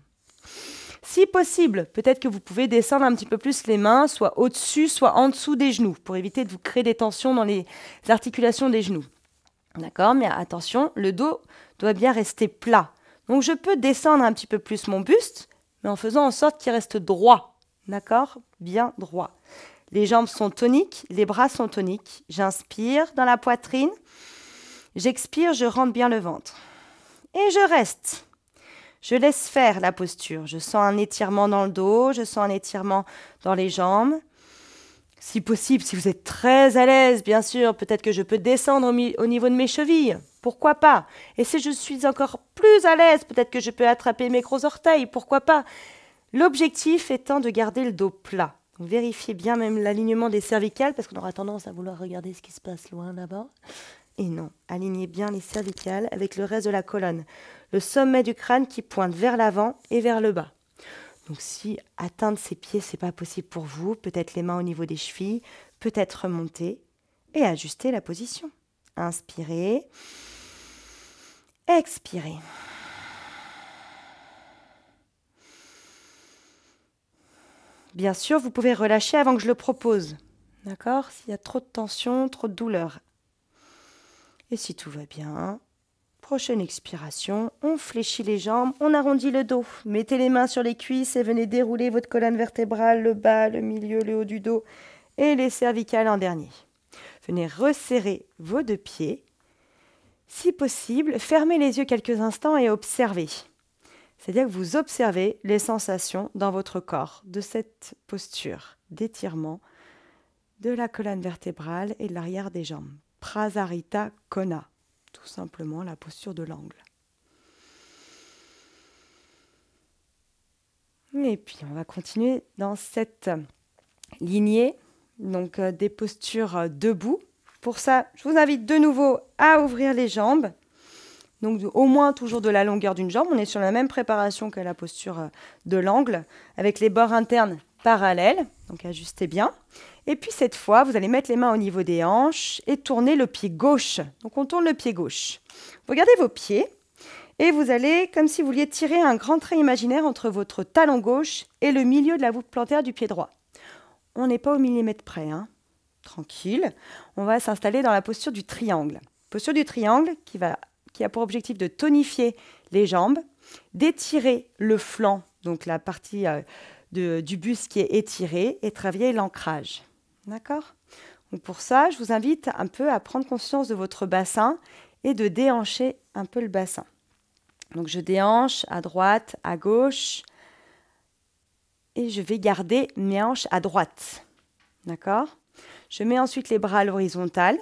Si possible, peut-être que vous pouvez descendre un petit peu plus les mains, soit au-dessus, soit en dessous des genoux, pour éviter de vous créer des tensions dans les articulations des genoux. D'accord? Mais attention, le dos doit bien rester plat. Donc je peux descendre un petit peu plus mon buste, mais en faisant en sorte qu'il reste droit. D'accord? Bien droit. Les jambes sont toniques, les bras sont toniques. J'inspire dans la poitrine. J'expire, je rentre bien le ventre. Et je reste. Je laisse faire la posture. Je sens un étirement dans le dos, je sens un étirement dans les jambes. Si possible, si vous êtes très à l'aise, bien sûr, peut-être que je peux descendre au niveau de mes chevilles. Pourquoi pas? Et si je suis encore plus à l'aise, peut-être que je peux attraper mes gros orteils. Pourquoi pas? L'objectif étant de garder le dos plat. Donc, vérifiez bien même l'alignement des cervicales, parce qu'on aura tendance à vouloir regarder ce qui se passe loin là-bas. Et non, alignez bien les cervicales avec le reste de la colonne. Le sommet du crâne qui pointe vers l'avant et vers le bas. Donc si atteindre ses pieds, ce n'est pas possible pour vous, peut-être les mains au niveau des chevilles, peut-être remonter et ajuster la position. Inspirez, expirez. Bien sûr, vous pouvez relâcher avant que je le propose. D'accord? S'il y a trop de tension, trop de douleur. Et si tout va bien, prochaine expiration, on fléchit les jambes, on arrondit le dos. Mettez les mains sur les cuisses et venez dérouler votre colonne vertébrale, le bas, le milieu, le haut du dos et les cervicales en dernier. Venez resserrer vos deux pieds. Si possible, fermez les yeux quelques instants et observez. C'est-à-dire que vous observez les sensations dans votre corps de cette posture d'étirement de la colonne vertébrale et de l'arrière des jambes. Prasarita Kona, tout simplement la posture de l'angle. Et puis on va continuer dans cette lignée, donc des postures debout. Pour ça, je vous invite de nouveau à ouvrir les jambes. Donc au moins toujours de la longueur d'une jambe. On est sur la même préparation que la posture de l'angle, avec les bords internes parallèles. Donc ajustez bien. Et puis cette fois, vous allez mettre les mains au niveau des hanches et tourner le pied gauche. Donc on tourne le pied gauche. Vous regardez vos pieds et vous allez, comme si vous vouliez tirer un grand trait imaginaire entre votre talon gauche et le milieu de la voûte plantaire du pied droit. On n'est pas au millimètre près, hein. Tranquille. On va s'installer dans la posture du triangle. Posture du triangle qui a pour objectif de tonifier les jambes, d'étirer le flanc, donc la partie du buste qui est étirée, et travailler l'ancrage. D'accord ? Donc pour ça, je vous invite un peu à prendre conscience de votre bassin et de déhancher un peu le bassin. Donc je déhanche à droite, à gauche, et je vais garder mes hanches à droite. D'accord ? Je mets ensuite les bras à l'horizontale.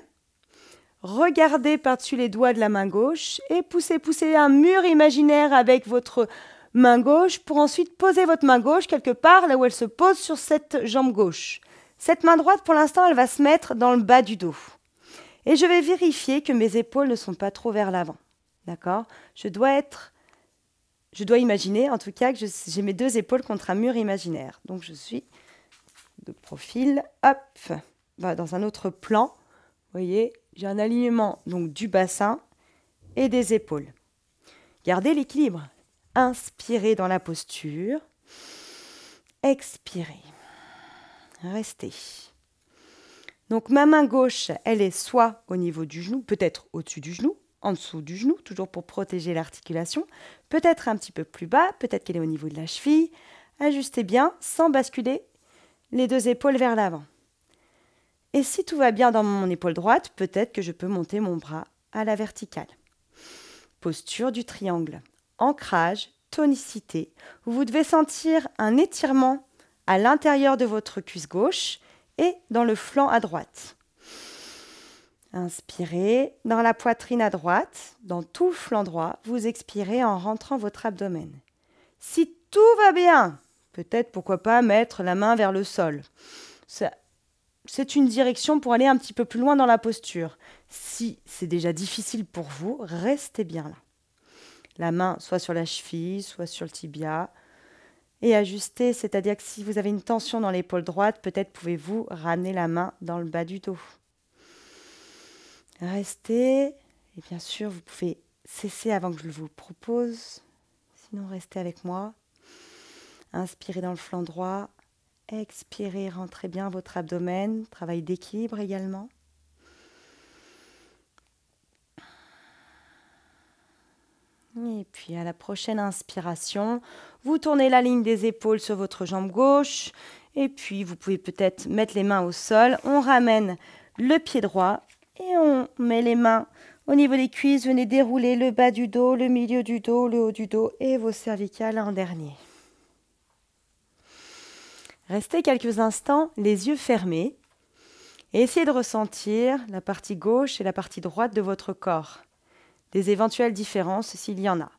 Regardez par-dessus les doigts de la main gauche et poussez un mur imaginaire avec votre main gauche pour ensuite poser votre main gauche quelque part là où elle se pose sur cette jambe gauche. Cette main droite, pour l'instant, elle va se mettre dans le bas du dos. Et je vais vérifier que mes épaules ne sont pas trop vers l'avant. D'accord ? Je dois imaginer, en tout cas, que j'ai mes deux épaules contre un mur imaginaire. Donc, je suis de profil, hop, dans un autre plan. Vous voyez, j'ai un alignement donc du bassin et des épaules. Gardez l'équilibre. Inspirez dans la posture. Expirez. Restez. Donc ma main gauche, elle est soit au niveau du genou, peut-être au-dessus du genou, en dessous du genou, toujours pour protéger l'articulation, peut-être un petit peu plus bas, peut-être qu'elle est au niveau de la cheville. Ajustez bien sans basculer les deux épaules vers l'avant. Et si tout va bien dans mon épaule droite, peut-être que je peux monter mon bras à la verticale. Posture du triangle. Ancrage, tonicité. Vous devez sentir un étirement à l'intérieur de votre cuisse gauche et dans le flanc à droite. Inspirez dans la poitrine à droite, dans tout le flanc droit. Vous expirez en rentrant votre abdomen. Si tout va bien, peut-être pourquoi pas mettre la main vers le sol. C'est une direction pour aller un petit peu plus loin dans la posture. Si c'est déjà difficile pour vous, restez bien là. La main soit sur la cheville, soit sur le tibia. Et ajustez, c'est-à-dire que si vous avez une tension dans l'épaule droite, peut-être pouvez-vous ramener la main dans le bas du dos. Restez. Et bien sûr, vous pouvez cesser avant que je vous le propose. Sinon, restez avec moi. Inspirez dans le flanc droit. Expirez, rentrez bien votre abdomen, travail d'équilibre également. Et puis à la prochaine inspiration, vous tournez la ligne des épaules sur votre jambe gauche. Et puis vous pouvez peut-être mettre les mains au sol. On ramène le pied droit et on met les mains au niveau des cuisses. Venez dérouler le bas du dos, le milieu du dos, le haut du dos et vos cervicales en dernier. Restez quelques instants les yeux fermés et essayez de ressentir la partie gauche et la partie droite de votre corps. Des éventuelles différences s'il y en a.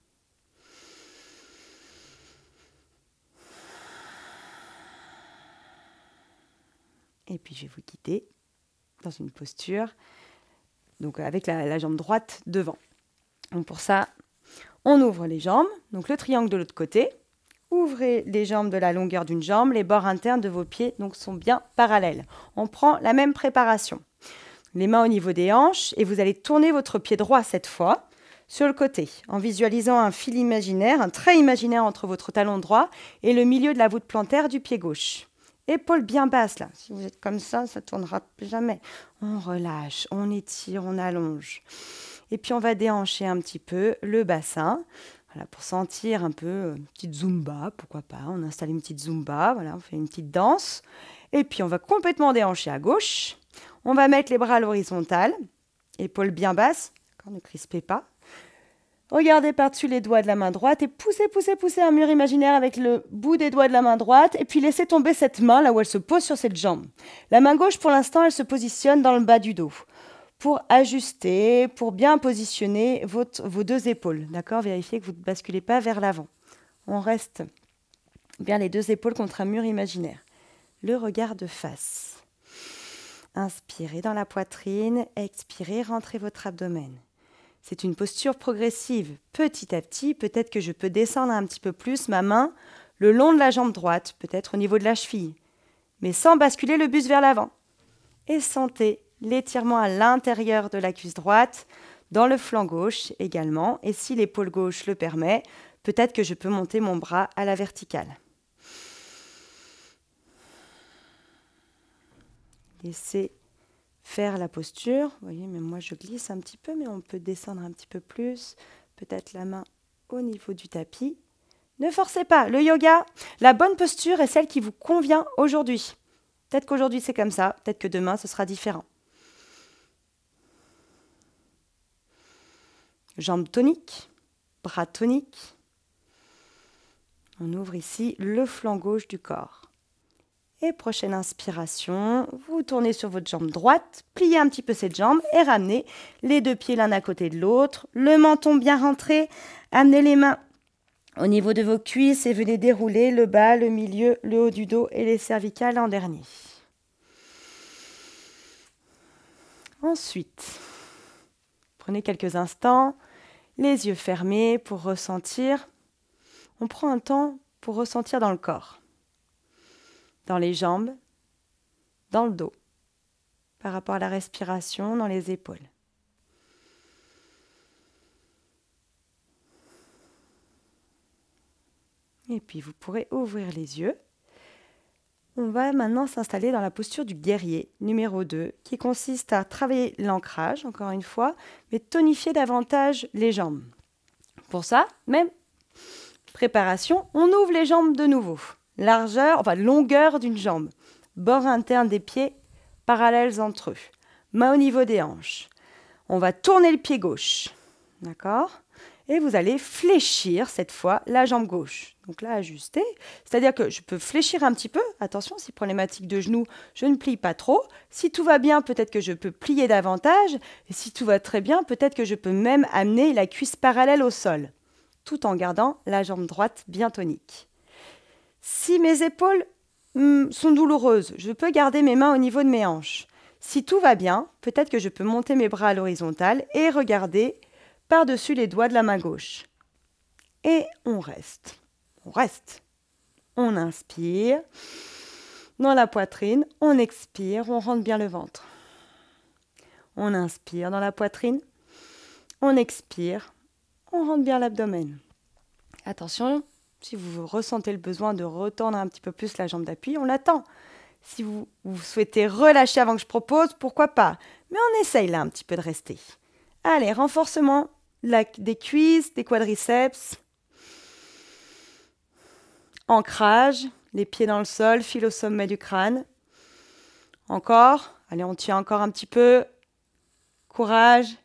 Et puis je vais vous guider dans une posture, donc avec la jambe droite devant. Donc pour ça, on ouvre les jambes, donc le triangle de l'autre côté. Ouvrez les jambes de la longueur d'une jambe, les bords internes de vos pieds donc, sont bien parallèles. On prend la même préparation. Les mains au niveau des hanches et vous allez tourner votre pied droit cette fois sur le côté en visualisant un fil imaginaire, un trait imaginaire entre votre talon droit et le milieu de la voûte plantaire du pied gauche. Épaules bien basses là. Si vous êtes comme ça ne tournera jamais. On relâche, on étire, on allonge. Et puis on va déhancher un petit peu le bassin. Voilà, pour sentir un peu une petite zumba, pourquoi pas. On installe une petite zumba, voilà, on fait une petite danse. Et puis on va complètement déhancher à gauche. On va mettre les bras à l'horizontale, épaules bien basses, ne crispez pas. Regardez par-dessus les doigts de la main droite et poussez, poussez, poussez un mur imaginaire avec le bout des doigts de la main droite et puis laissez tomber cette main là où elle se pose sur cette jambe. La main gauche, pour l'instant, elle se positionne dans le bas du dos pour ajuster, pour bien positionner vos deux épaules. D'accord? Vérifiez que vous ne basculez pas vers l'avant. On reste bien les deux épaules contre un mur imaginaire. Le regard de face. Inspirez dans la poitrine, expirez, rentrez votre abdomen. C'est une posture progressive. Petit à petit, peut-être que je peux descendre un petit peu plus ma main le long de la jambe droite, peut-être au niveau de la cheville, mais sans basculer le buste vers l'avant. Et sentez l'étirement à l'intérieur de la cuisse droite, dans le flanc gauche également. Et si l'épaule gauche le permet, peut-être que je peux monter mon bras à la verticale. Laissez faire la posture. Vous voyez, même moi je glisse un petit peu, mais on peut descendre un petit peu plus. Peut-être la main au niveau du tapis. Ne forcez pas. Le yoga, la bonne posture est celle qui vous convient aujourd'hui. Peut-être qu'aujourd'hui c'est comme ça, peut-être que demain ce sera différent. Jambes toniques, bras toniques. On ouvre ici le flanc gauche du corps. Et prochaine inspiration, vous tournez sur votre jambe droite, pliez un petit peu cette jambe et ramenez les deux pieds l'un à côté de l'autre. Le menton bien rentré, amenez les mains au niveau de vos cuisses et venez dérouler le bas, le milieu, le haut du dos et les cervicales en dernier. Ensuite, prenez quelques instants, les yeux fermés pour ressentir. On prend un temps pour ressentir dans le corps, dans les jambes, dans le dos, par rapport à la respiration, dans les épaules. Et puis vous pourrez ouvrir les yeux. On va maintenant s'installer dans la posture du guerrier, numéro 2, qui consiste à travailler l'ancrage, encore une fois, mais tonifier davantage les jambes. Pour ça, même préparation, on ouvre les jambes de nouveau. Longueur d'une jambe. Bord interne des pieds parallèles entre eux. Main au niveau des hanches. On va tourner le pied gauche. D'accord ? Et vous allez fléchir cette fois la jambe gauche. Donc là, ajuster. C'est-à-dire que je peux fléchir un petit peu. Attention, si problématique de genou, je ne plie pas trop. Si tout va bien, peut-être que je peux plier davantage. Et si tout va très bien, peut-être que je peux même amener la cuisse parallèle au sol, tout en gardant la jambe droite bien tonique. Si mes épaules sont douloureuses, je peux garder mes mains au niveau de mes hanches. Si tout va bien, peut-être que je peux monter mes bras à l'horizontale et regarder par-dessus les doigts de la main gauche. Et on reste. On reste. On inspire. Dans la poitrine, on expire, on rentre bien le ventre. On inspire dans la poitrine. On expire, on rentre bien l'abdomen. Attention, si vous ressentez le besoin de retendre un petit peu plus la jambe d'appui, on l'attend. Si vous souhaitez relâcher avant que je propose, pourquoi pas. Mais on essaye là un petit peu de rester. Allez, renforcement des cuisses, des quadriceps. Ancrage, les pieds dans le sol, fil au sommet du crâne. Encore, allez, on tient encore un petit peu. Courage.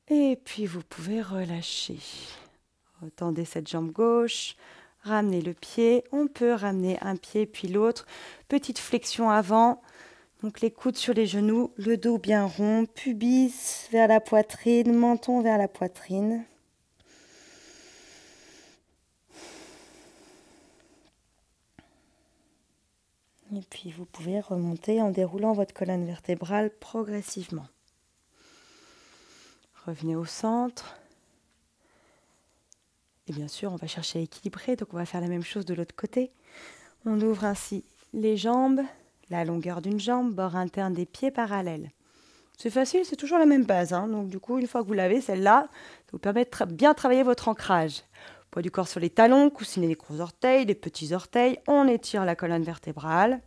Et puis vous pouvez relâcher. Tendez cette jambe gauche, ramenez le pied. On peut ramener un pied puis l'autre. Petite flexion avant. Donc les coudes sur les genoux, le dos bien rond, pubis vers la poitrine, menton vers la poitrine. Et puis vous pouvez remonter en déroulant votre colonne vertébrale progressivement. Revenez au centre. Et bien sûr, on va chercher à équilibrer, donc on va faire la même chose de l'autre côté. On ouvre ainsi les jambes, la longueur d'une jambe, bord interne des pieds parallèles. C'est facile, c'est toujours la même base. Donc du coup, une fois que vous l'avez, celle-là, ça vous permet de bien travailler votre ancrage. Poids du corps sur les talons, coussiner les gros orteils, les petits orteils. On étire la colonne vertébrale.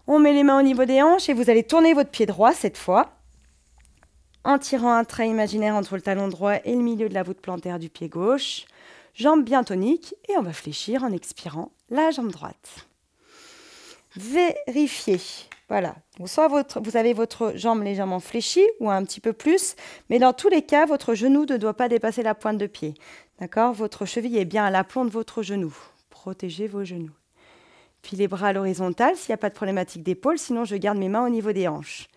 On met les mains au niveau des hanches et vous allez tourner votre pied droit cette fois, en tirant un trait imaginaire entre le talon droit et le milieu de la voûte plantaire du pied gauche. Jambes bien toniques et on va fléchir en expirant la jambe droite. Vérifiez Voilà. Donc, soit vous avez votre jambe légèrement fléchie ou un petit peu plus, mais dans tous les cas, votre genou ne doit pas dépasser la pointe de pied. D'accord? Votre cheville est bien à l'aplomb de votre genou. Protégez vos genoux. Puis les bras à l'horizontale s'il n'y a pas de problématique d'épaule, sinon je garde mes mains au niveau des hanches.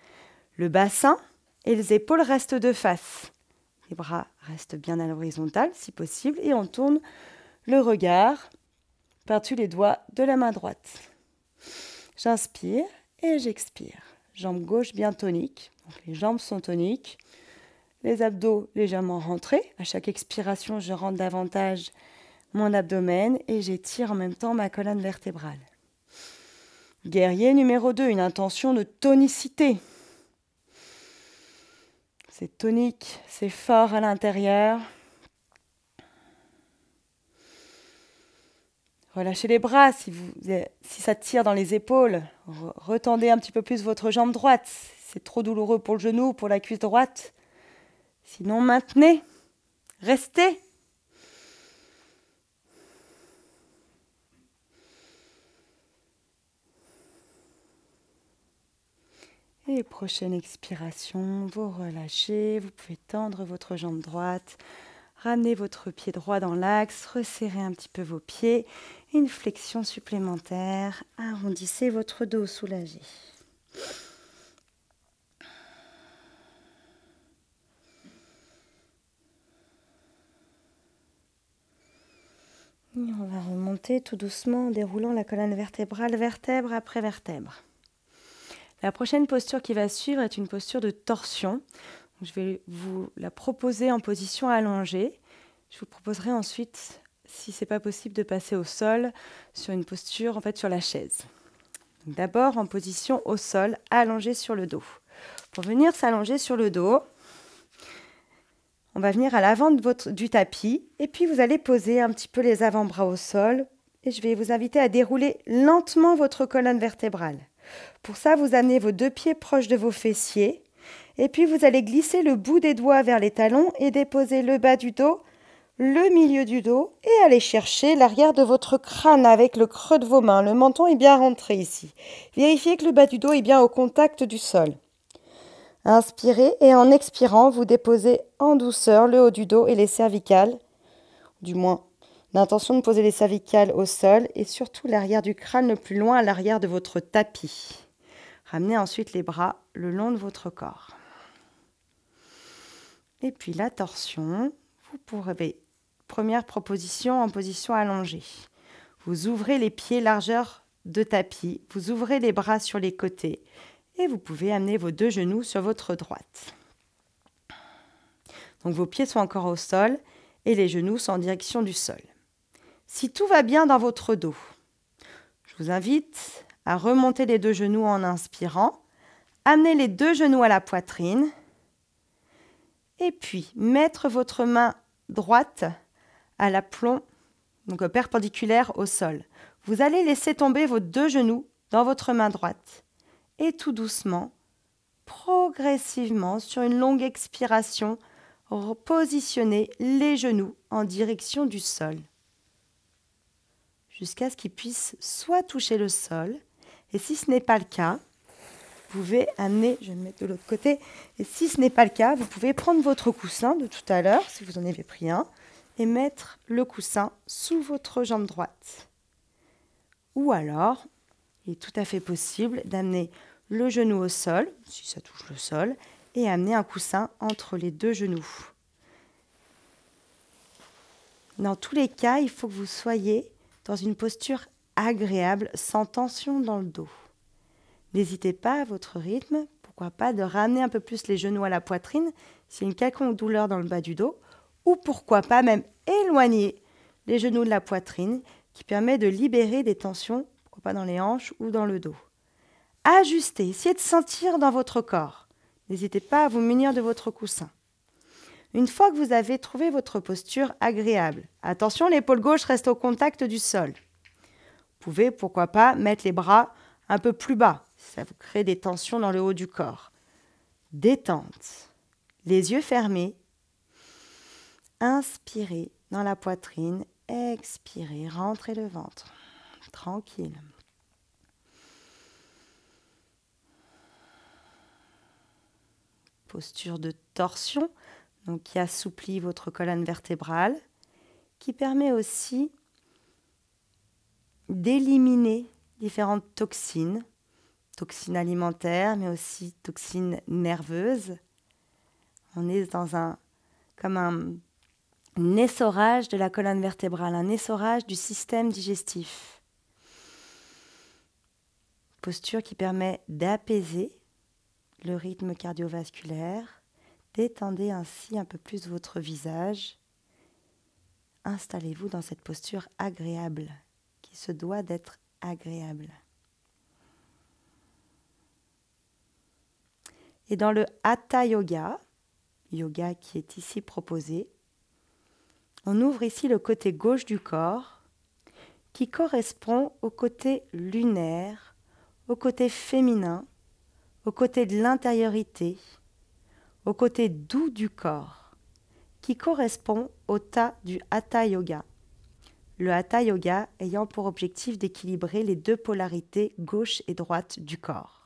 Le bassin et les épaules restent de face. Les bras restent bien à l'horizontale si possible et on tourne le regard par-dessus les doigts de la main droite. J'inspire et j'expire. Jambe gauche bien tonique. Donc les jambes sont toniques. Les abdos légèrement rentrés. À chaque expiration, je rentre davantage mon abdomen et j'étire en même temps ma colonne vertébrale. Guerrier numéro 2, une intention de tonicité. C'est tonique, c'est fort à l'intérieur. Relâchez les bras si ça tire dans les épaules. Retendez un petit peu plus votre jambe droite. C'est trop douloureux pour le genou ou pour la cuisse droite. Sinon, maintenez. Restez. Et prochaine expiration, vous relâchez. Vous pouvez tendre votre jambe droite. Ramenez votre pied droit dans l'axe, resserrez un petit peu vos pieds. Une flexion supplémentaire, arrondissez votre dos soulagé. Et on va remonter tout doucement en déroulant la colonne vertébrale, vertèbre après vertèbre. La prochaine posture qui va suivre est une posture de torsion. Je vais vous la proposer en position allongée. Je vous proposerai ensuite, si ce n'est pas possible, de passer au sol sur une posture, sur la chaise. D'abord en position au sol, allongé sur le dos. Pour venir s'allonger sur le dos, on va venir à l'avant du tapis et puis vous allez poser un petit peu les avant-bras au sol et je vais vous inviter à dérouler lentement votre colonne vertébrale. Pour ça, vous amenez vos deux pieds proches de vos fessiers et puis vous allez glisser le bout des doigts vers les talons et déposer le bas du dos, le milieu du dos et aller chercher l'arrière de votre crâne avec le creux de vos mains. Le menton est bien rentré ici. Vérifiez que le bas du dos est bien au contact du sol. Inspirez et en expirant, vous déposez en douceur le haut du dos et les cervicales, du moins l'intention de poser les cervicales au sol et surtout l'arrière du crâne le plus loin à l'arrière de votre tapis. Ramenez ensuite les bras le long de votre corps. Et puis la torsion, vous pourrez, première proposition en position allongée. Vous ouvrez les pieds largeur de tapis, vous ouvrez les bras sur les côtés et vous pouvez amener vos deux genoux sur votre droite. Donc vos pieds sont encore au sol et les genoux sont en direction du sol. Si tout va bien dans votre dos, je vous invite à remonter les deux genoux en inspirant, amener les deux genoux à la poitrine et puis mettre votre main droite à l'aplomb, donc perpendiculaire au sol. Vous allez laisser tomber vos deux genoux dans votre main droite. Et tout doucement, progressivement, sur une longue expiration, repositionnez les genoux en direction du sol. Jusqu'à ce qu'ils puissent soit toucher le sol, et si ce n'est pas le cas, vous pouvez amener, je vais me mettre de l'autre côté, et si ce n'est pas le cas, vous pouvez prendre votre coussin de tout à l'heure, si vous en avez pris un, et mettre le coussin sous votre jambe droite. Ou alors, il est tout à fait possible d'amener le genou au sol, si ça touche le sol, et amener un coussin entre les deux genoux. Dans tous les cas, il faut que vous soyez dans une posture agréable, sans tension dans le dos. N'hésitez pas à votre rythme, pourquoi pas de ramener un peu plus les genoux à la poitrine s'il y a une quelconque douleur dans le bas du dos, ou pourquoi pas même éloigner les genoux de la poitrine qui permet de libérer des tensions, pourquoi pas dans les hanches ou dans le dos. Ajustez, essayez de sentir dans votre corps. N'hésitez pas à vous munir de votre coussin. Une fois que vous avez trouvé votre posture agréable, attention, l'épaule gauche reste au contact du sol. Vous pouvez, pourquoi pas, mettre les bras un peu plus bas, si ça vous crée des tensions dans le haut du corps. Détente, les yeux fermés. Inspirez dans la poitrine, expirez, rentrez le ventre. Tranquille. posture de torsion, donc qui assouplit votre colonne vertébrale, qui permet aussi d'éliminer différentes toxines, toxines alimentaires, mais aussi toxines nerveuses. On est dans comme un essorage de la colonne vertébrale, un essorage du système digestif. Posture qui permet d'apaiser le rythme cardiovasculaire. Détendez ainsi un peu plus votre visage. Installez-vous dans cette posture agréable, qui se doit d'être agréable. Et dans le Hatha Yoga, yoga qui est ici proposé, on ouvre ici le côté gauche du corps, qui correspond au côté lunaire, au côté féminin, au côté de l'intériorité, au côté doux du corps, qui correspond au ta du Hatha Yoga. Le Hatha Yoga ayant pour objectif d'équilibrer les deux polarités gauche et droite du corps.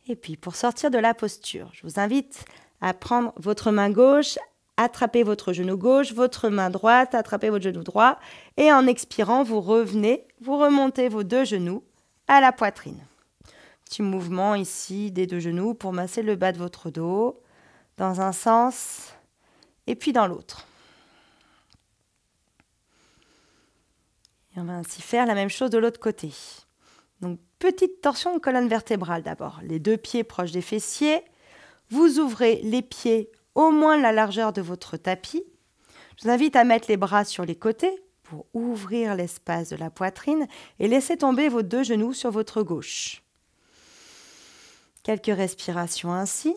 Et puis pour sortir de la posture, je vous invite à prendre votre main gauche, attraper votre genou gauche, votre main droite, attraper votre genou droit. Et en expirant, vous revenez, vous remontez vos deux genoux à la poitrine. Petit mouvement ici des deux genoux pour masser le bas de votre dos dans un sens et puis dans l'autre. Et on va ainsi faire la même chose de l'autre côté. Donc, petite torsion de colonne vertébrale d'abord. Les deux pieds proches des fessiers. Vous ouvrez les pieds au moins la largeur de votre tapis. Je vous invite à mettre les bras sur les côtés pour ouvrir l'espace de la poitrine et laisser tomber vos deux genoux sur votre gauche. Quelques respirations ainsi.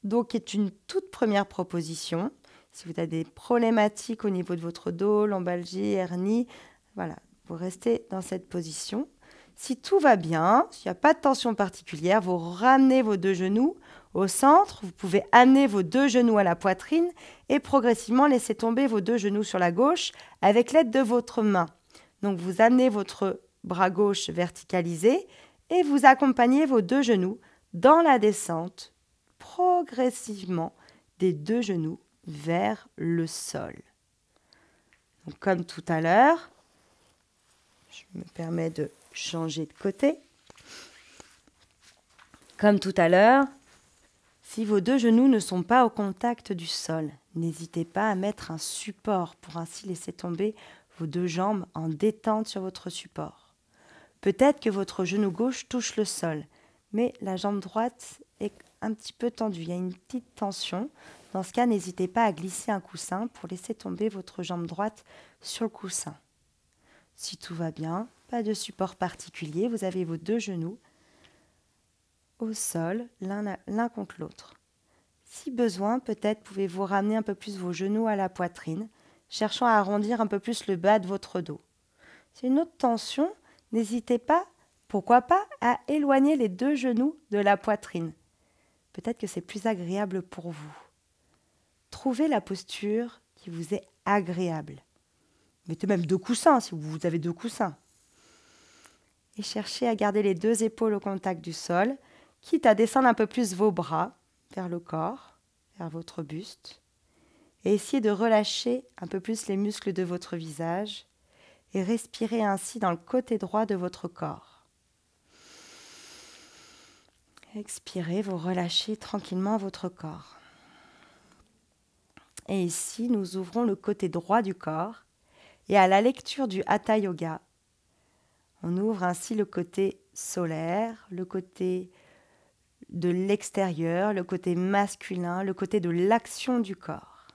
Donc, est une toute première proposition. Si vous avez des problématiques au niveau de votre dos, lombalgie, hernie, voilà, vous restez dans cette position. Si tout va bien, s'il n'y a pas de tension particulière, vous ramenez vos deux genoux au centre. Vous pouvez amener vos deux genoux à la poitrine et progressivement laisser tomber vos deux genoux sur la gauche avec l'aide de votre main. Donc, vous amenez votre bras gauche verticalisé et vous accompagnez vos deux genoux dans la descente progressivement des deux genoux vers le sol. Donc, comme tout à l'heure, je me permets de changer de côté. Comme tout à l'heure, si vos deux genoux ne sont pas au contact du sol, n'hésitez pas à mettre un support pour ainsi laisser tomber vos deux jambes en détente sur votre support. Peut-être que votre genou gauche touche le sol, mais la jambe droite est un petit peu tendue. Il y a une petite tension. Dans ce cas, n'hésitez pas à glisser un coussin pour laisser tomber votre jambe droite sur le coussin. Si tout va bien, pas de support particulier, vous avez vos deux genoux au sol, l'un contre l'autre. Si besoin, peut-être pouvez-vous ramener un peu plus vos genoux à la poitrine, cherchant à arrondir un peu plus le bas de votre dos. C'est une autre tension, n'hésitez pas, pourquoi pas, à éloigner les deux genoux de la poitrine. Peut-être que c'est plus agréable pour vous. Trouvez la posture qui vous est agréable. Mettez même deux coussins si vous avez deux coussins. Et cherchez à garder les deux épaules au contact du sol, quitte à descendre un peu plus vos bras vers le corps, vers votre buste. Et essayez de relâcher un peu plus les muscles de votre visage et respirez ainsi dans le côté droit de votre corps. Expirez, vous relâchez tranquillement votre corps. Et ici, nous ouvrons le côté droit du corps. Et à la lecture du Hatha Yoga, on ouvre ainsi le côté solaire, le côté de l'extérieur, le côté masculin, le côté de l'action du corps.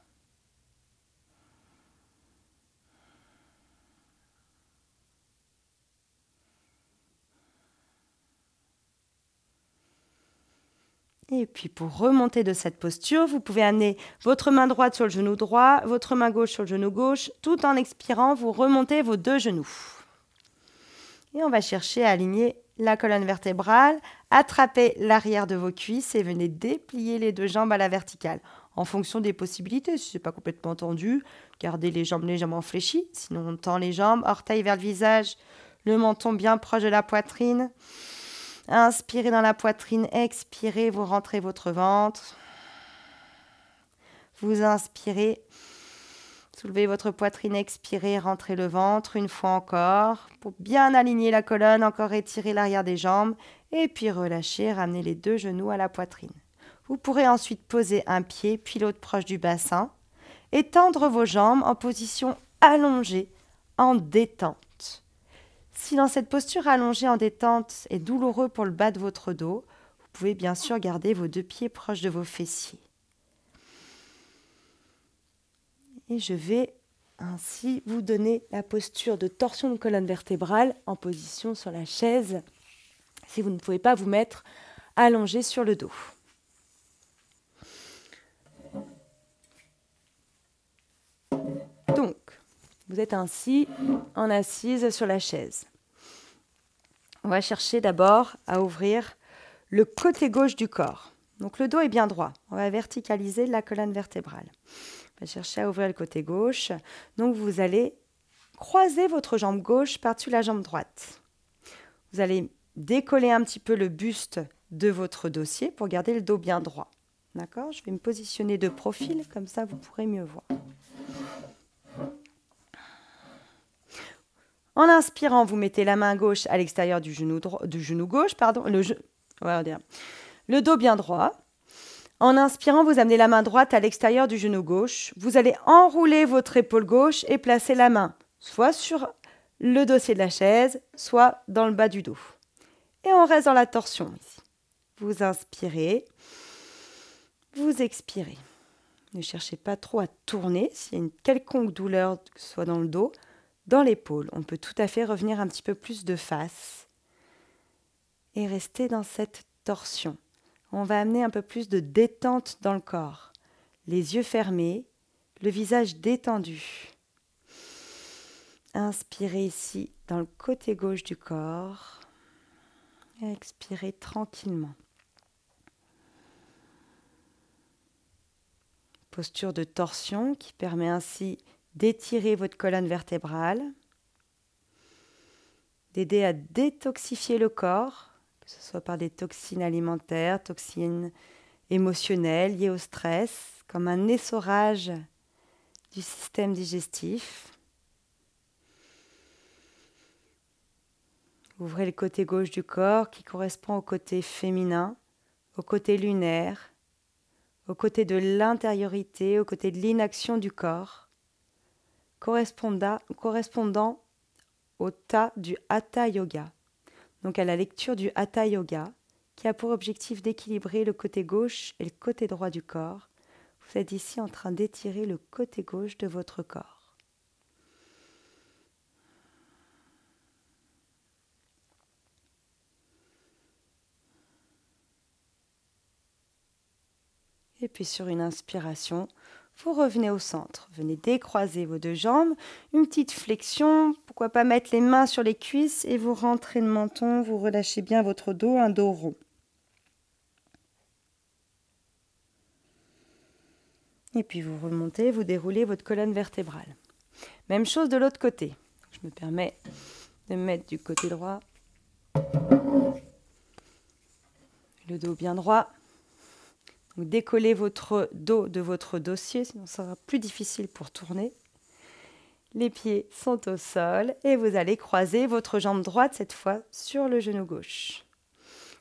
Et puis pour remonter de cette posture, vous pouvez amener votre main droite sur le genou droit, votre main gauche sur le genou gauche. Tout en expirant, vous remontez vos deux genoux. Et on va chercher à aligner la colonne vertébrale, attrapez l'arrière de vos cuisses et venez déplier les deux jambes à la verticale. en fonction des possibilités. Si ce n'est pas complètement tendu, gardez les jambes légèrement fléchies. Sinon, on tend les jambes, orteils vers le visage, le menton bien proche de la poitrine. Inspirez dans la poitrine, expirez, vous rentrez votre ventre. Vous inspirez, soulevez votre poitrine, expirez, rentrez le ventre une fois encore. Pour bien aligner la colonne, encore étirer l'arrière des jambes. Et puis relâchez, ramenez les 2 genoux à la poitrine. Vous pourrez ensuite poser un pied, puis l'autre proche du bassin. Et tendre vos jambes en position allongée, en détente. Si dans cette posture allongée en détente est douloureux pour le bas de votre dos, vous pouvez bien sûr garder vos 2 pieds proches de vos fessiers. Et je vais ainsi vous donner la posture de torsion de colonne vertébrale en position sur la chaise, si vous ne pouvez pas vous mettre allongé sur le dos. Donc, vous êtes ainsi en assise sur la chaise. On va chercher d'abord à ouvrir le côté gauche du corps. Donc le dos est bien droit. On va verticaliser la colonne vertébrale. On va chercher à ouvrir le côté gauche. Donc vous allez croiser votre jambe gauche par-dessus la jambe droite. Vous allez décoller un petit peu le buste de votre dossier pour garder le dos bien droit. D'accord ? Je vais me positionner de profil, comme ça vous pourrez mieux voir. En inspirant, vous mettez la main gauche à l'extérieur du genou gauche, le dos bien droit. En inspirant, vous amenez la main droite à l'extérieur du genou gauche. Vous allez enrouler votre épaule gauche et placer la main soit sur le dossier de la chaise, soit dans le bas du dos. Et on reste dans la torsion ici. Vous inspirez, vous expirez. Ne cherchez pas trop à tourner s'il y a une quelconque douleur, que ce soit dans le dos, dans l'épaule. On peut tout à fait revenir un petit peu plus de face et rester dans cette torsion. On va amener un peu plus de détente dans le corps. Les yeux fermés, le visage détendu. Inspirez ici dans le côté gauche du corps. Expirez tranquillement. Posture de torsion qui permet ainsi d'étirer votre colonne vertébrale, d'aider à détoxifier le corps, que ce soit par des toxines alimentaires, toxines émotionnelles liées au stress, comme un essorage du système digestif. Ouvrez le côté gauche du corps qui correspond au côté féminin, au côté lunaire, au côté de l'intériorité, au côté de l'inaction du corps, correspondant au tas du Hatha Yoga, donc à la lecture du Hatha Yoga, qui a pour objectif d'équilibrer le côté gauche et le côté droit du corps. Vous êtes ici en train d'étirer le côté gauche de votre corps. Et puis sur une inspiration, vous revenez au centre. Venez décroiser vos 2 jambes, une petite flexion, pourquoi pas mettre les mains sur les cuisses et vous rentrez le menton, vous relâchez bien votre dos, un dos rond. Et puis vous remontez, vous déroulez votre colonne vertébrale. Même chose de l'autre côté. Je me permets de me mettre du côté droit. Le dos bien droit. Vous décollez votre dos de votre dossier, sinon ça sera plus difficile pour tourner. Les pieds sont au sol et vous allez croiser votre jambe droite, cette fois sur le genou gauche.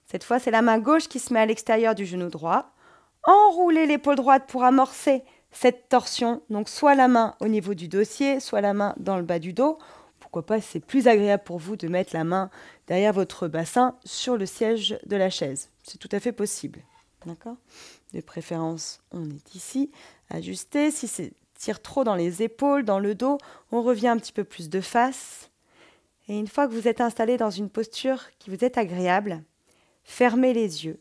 Cette fois, c'est la main gauche qui se met à l'extérieur du genou droit. Enroulez l'épaule droite pour amorcer cette torsion. Donc soit la main au niveau du dossier, soit la main dans le bas du dos. Pourquoi pas, c'est plus agréable pour vous de mettre la main derrière votre bassin sur le siège de la chaise. C'est tout à fait possible. D'accord ? De préférence, on est ici, ajusté. Si c'est tire trop dans les épaules, dans le dos, on revient un petit peu plus de face. Et une fois que vous êtes installé dans une posture qui vous est agréable, fermez les yeux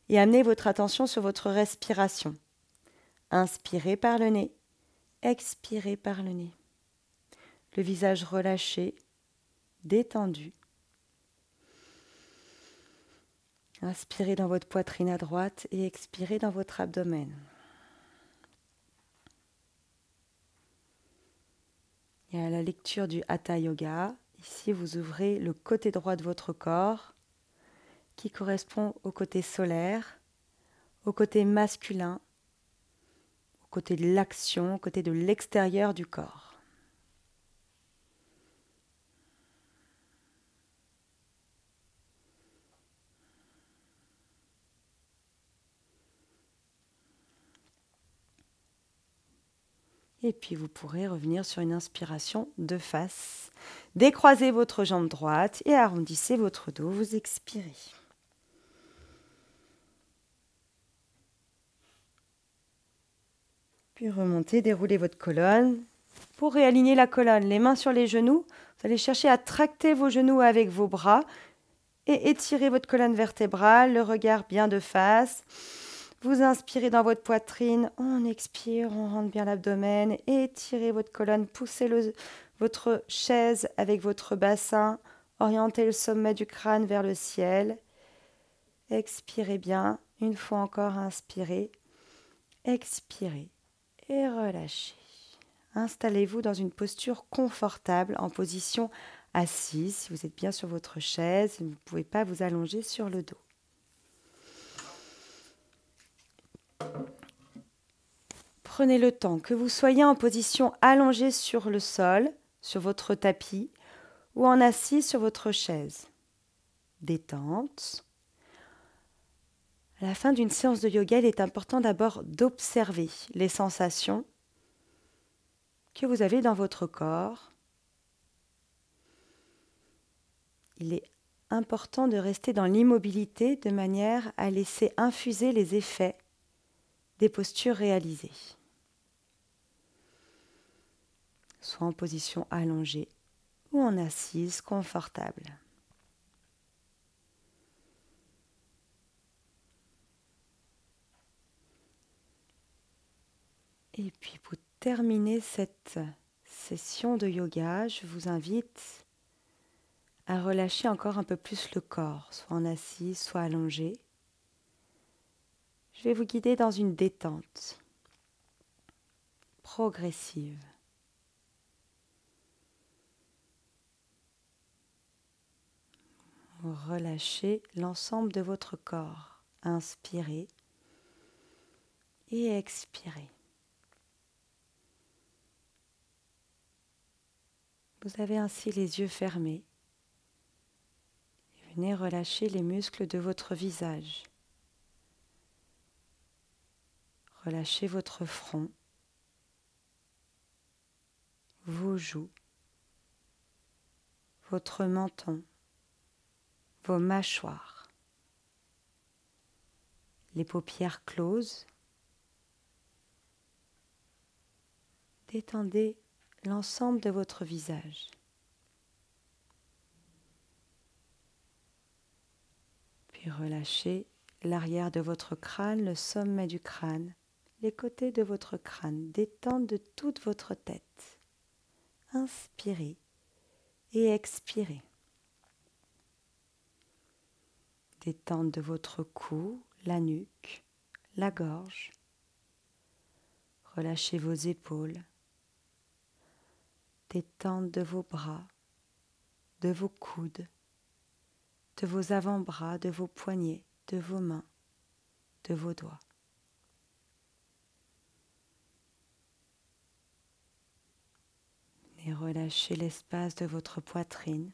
et amenez votre attention sur votre respiration. Inspirez par le nez, expirez par le nez. Le visage relâché, détendu. Inspirez dans votre poitrine à droite et expirez dans votre abdomen. Et à la lecture du Hatha Yoga, ici vous ouvrez le côté droit de votre corps qui correspond au côté solaire, au côté masculin, au côté de l'action, au côté de l'extérieur du corps. Et puis vous pourrez revenir sur une inspiration de face. Décroisez votre jambe droite et arrondissez votre dos. Vous expirez. Puis remontez, déroulez votre colonne. Pour réaligner la colonne, les mains sur les genoux, vous allez chercher à tracter vos genoux avec vos bras et étirer votre colonne vertébrale, le regard bien de face. Vous inspirez dans votre poitrine, on expire, on rentre bien l'abdomen, étirez votre colonne, poussez votre chaise avec votre bassin, orientez le sommet du crâne vers le ciel. Expirez bien, une fois encore, inspirez, expirez et relâchez. Installez-vous dans une posture confortable, en position assise. Si vous êtes bien sur votre chaise, vous ne pouvez pas vous allonger sur le dos. Prenez le temps, que vous soyez en position allongée sur le sol, sur votre tapis, ou en assis sur votre chaise. Détente. À la fin d'une séance de yoga, il est important d'abord d'observer les sensations que vous avez dans votre corps. Il est important de rester dans l'immobilité de manière à laisser infuser les effets des postures réalisées. Soit en position allongée ou en assise confortable. Et puis pour terminer cette session de yoga, je vous invite à relâcher encore un peu plus le corps, soit en assise, soit allongé. Je vais vous guider dans une détente progressive. Relâchez l'ensemble de votre corps. Inspirez et expirez. Vous avez ainsi les yeux fermés. Venez relâcher les muscles de votre visage. Relâchez votre front, vos joues, votre menton, vos mâchoires, les paupières closes. Détendez l'ensemble de votre visage. Puis relâchez l'arrière de votre crâne, le sommet du crâne, les côtés de votre crâne. Détente de toute votre tête. Inspirez et expirez. Détente de votre cou, la nuque, la gorge. Relâchez vos épaules. Détente de vos bras, de vos coudes, de vos avant-bras, de vos poignets, de vos mains, de vos doigts. Et relâchez l'espace de votre poitrine.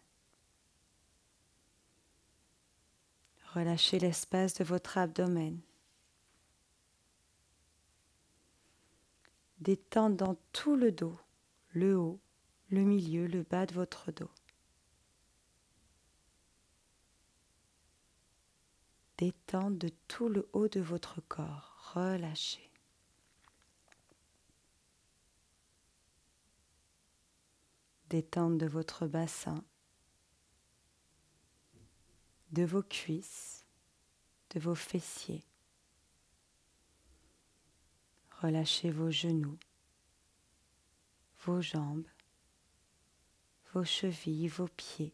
Relâchez l'espace de votre abdomen. Détente dans tout le dos, le haut, le milieu, le bas de votre dos. Détente de tout le haut de votre corps. Relâchez. Détente de votre bassin, de vos cuisses, de vos fessiers. Relâchez vos genoux, vos jambes, vos chevilles, vos pieds,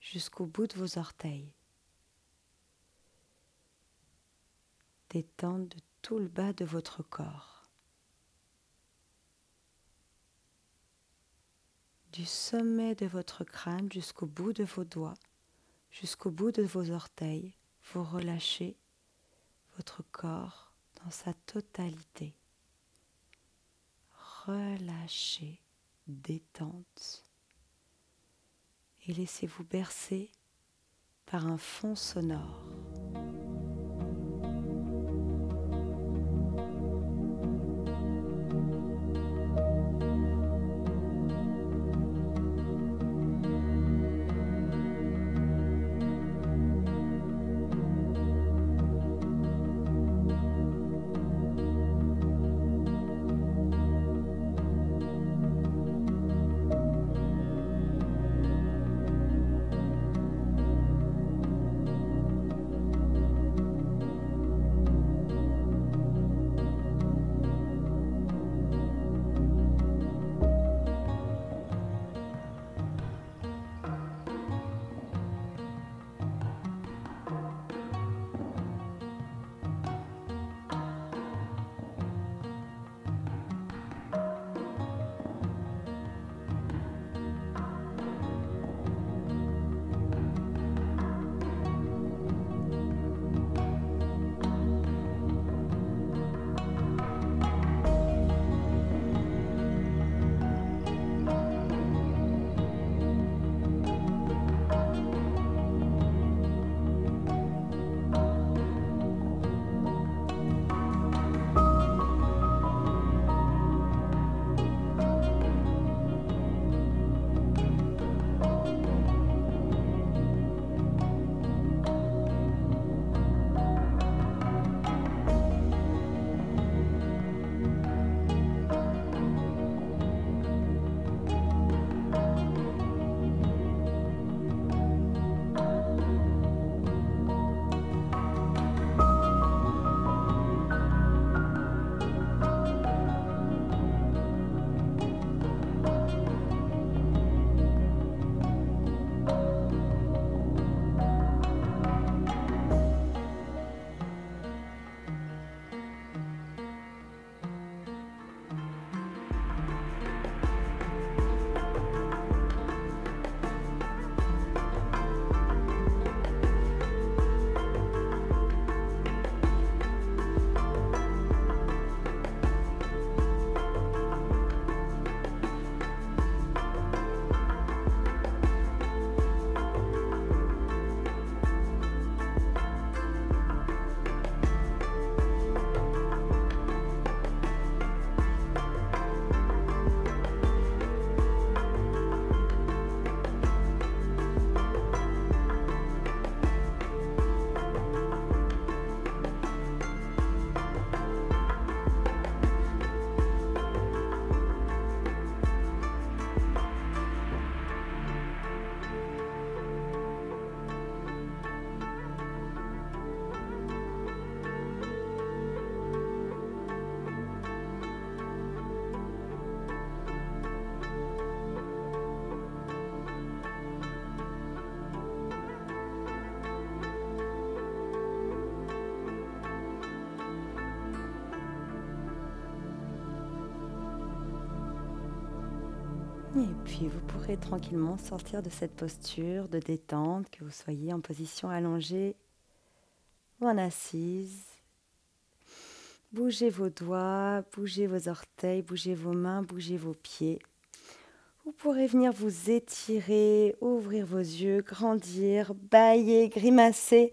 jusqu'au bout de vos orteils. Détente de tout le bas de votre corps. du sommet de votre crâne jusqu'au bout de vos doigts, jusqu'au bout de vos orteils. Vous relâchez votre corps dans sa totalité. Relâchez, détente et laissez-vous bercer par un fond sonore. Et puis vous pourrez tranquillement sortir de cette posture de détente, que vous soyez en position allongée ou en assise. Bougez vos doigts, bougez vos orteils, bougez vos mains, bougez vos pieds. Vous pourrez venir vous étirer, ouvrir vos yeux, grandir, bâiller, grimacer.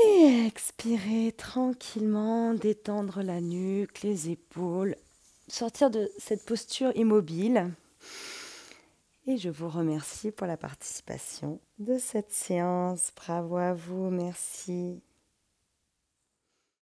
Et expirer tranquillement, détendre la nuque, les épaules. Sortir de cette posture immobile. Et je vous remercie pour la participation de cette séance. Bravo à vous, merci.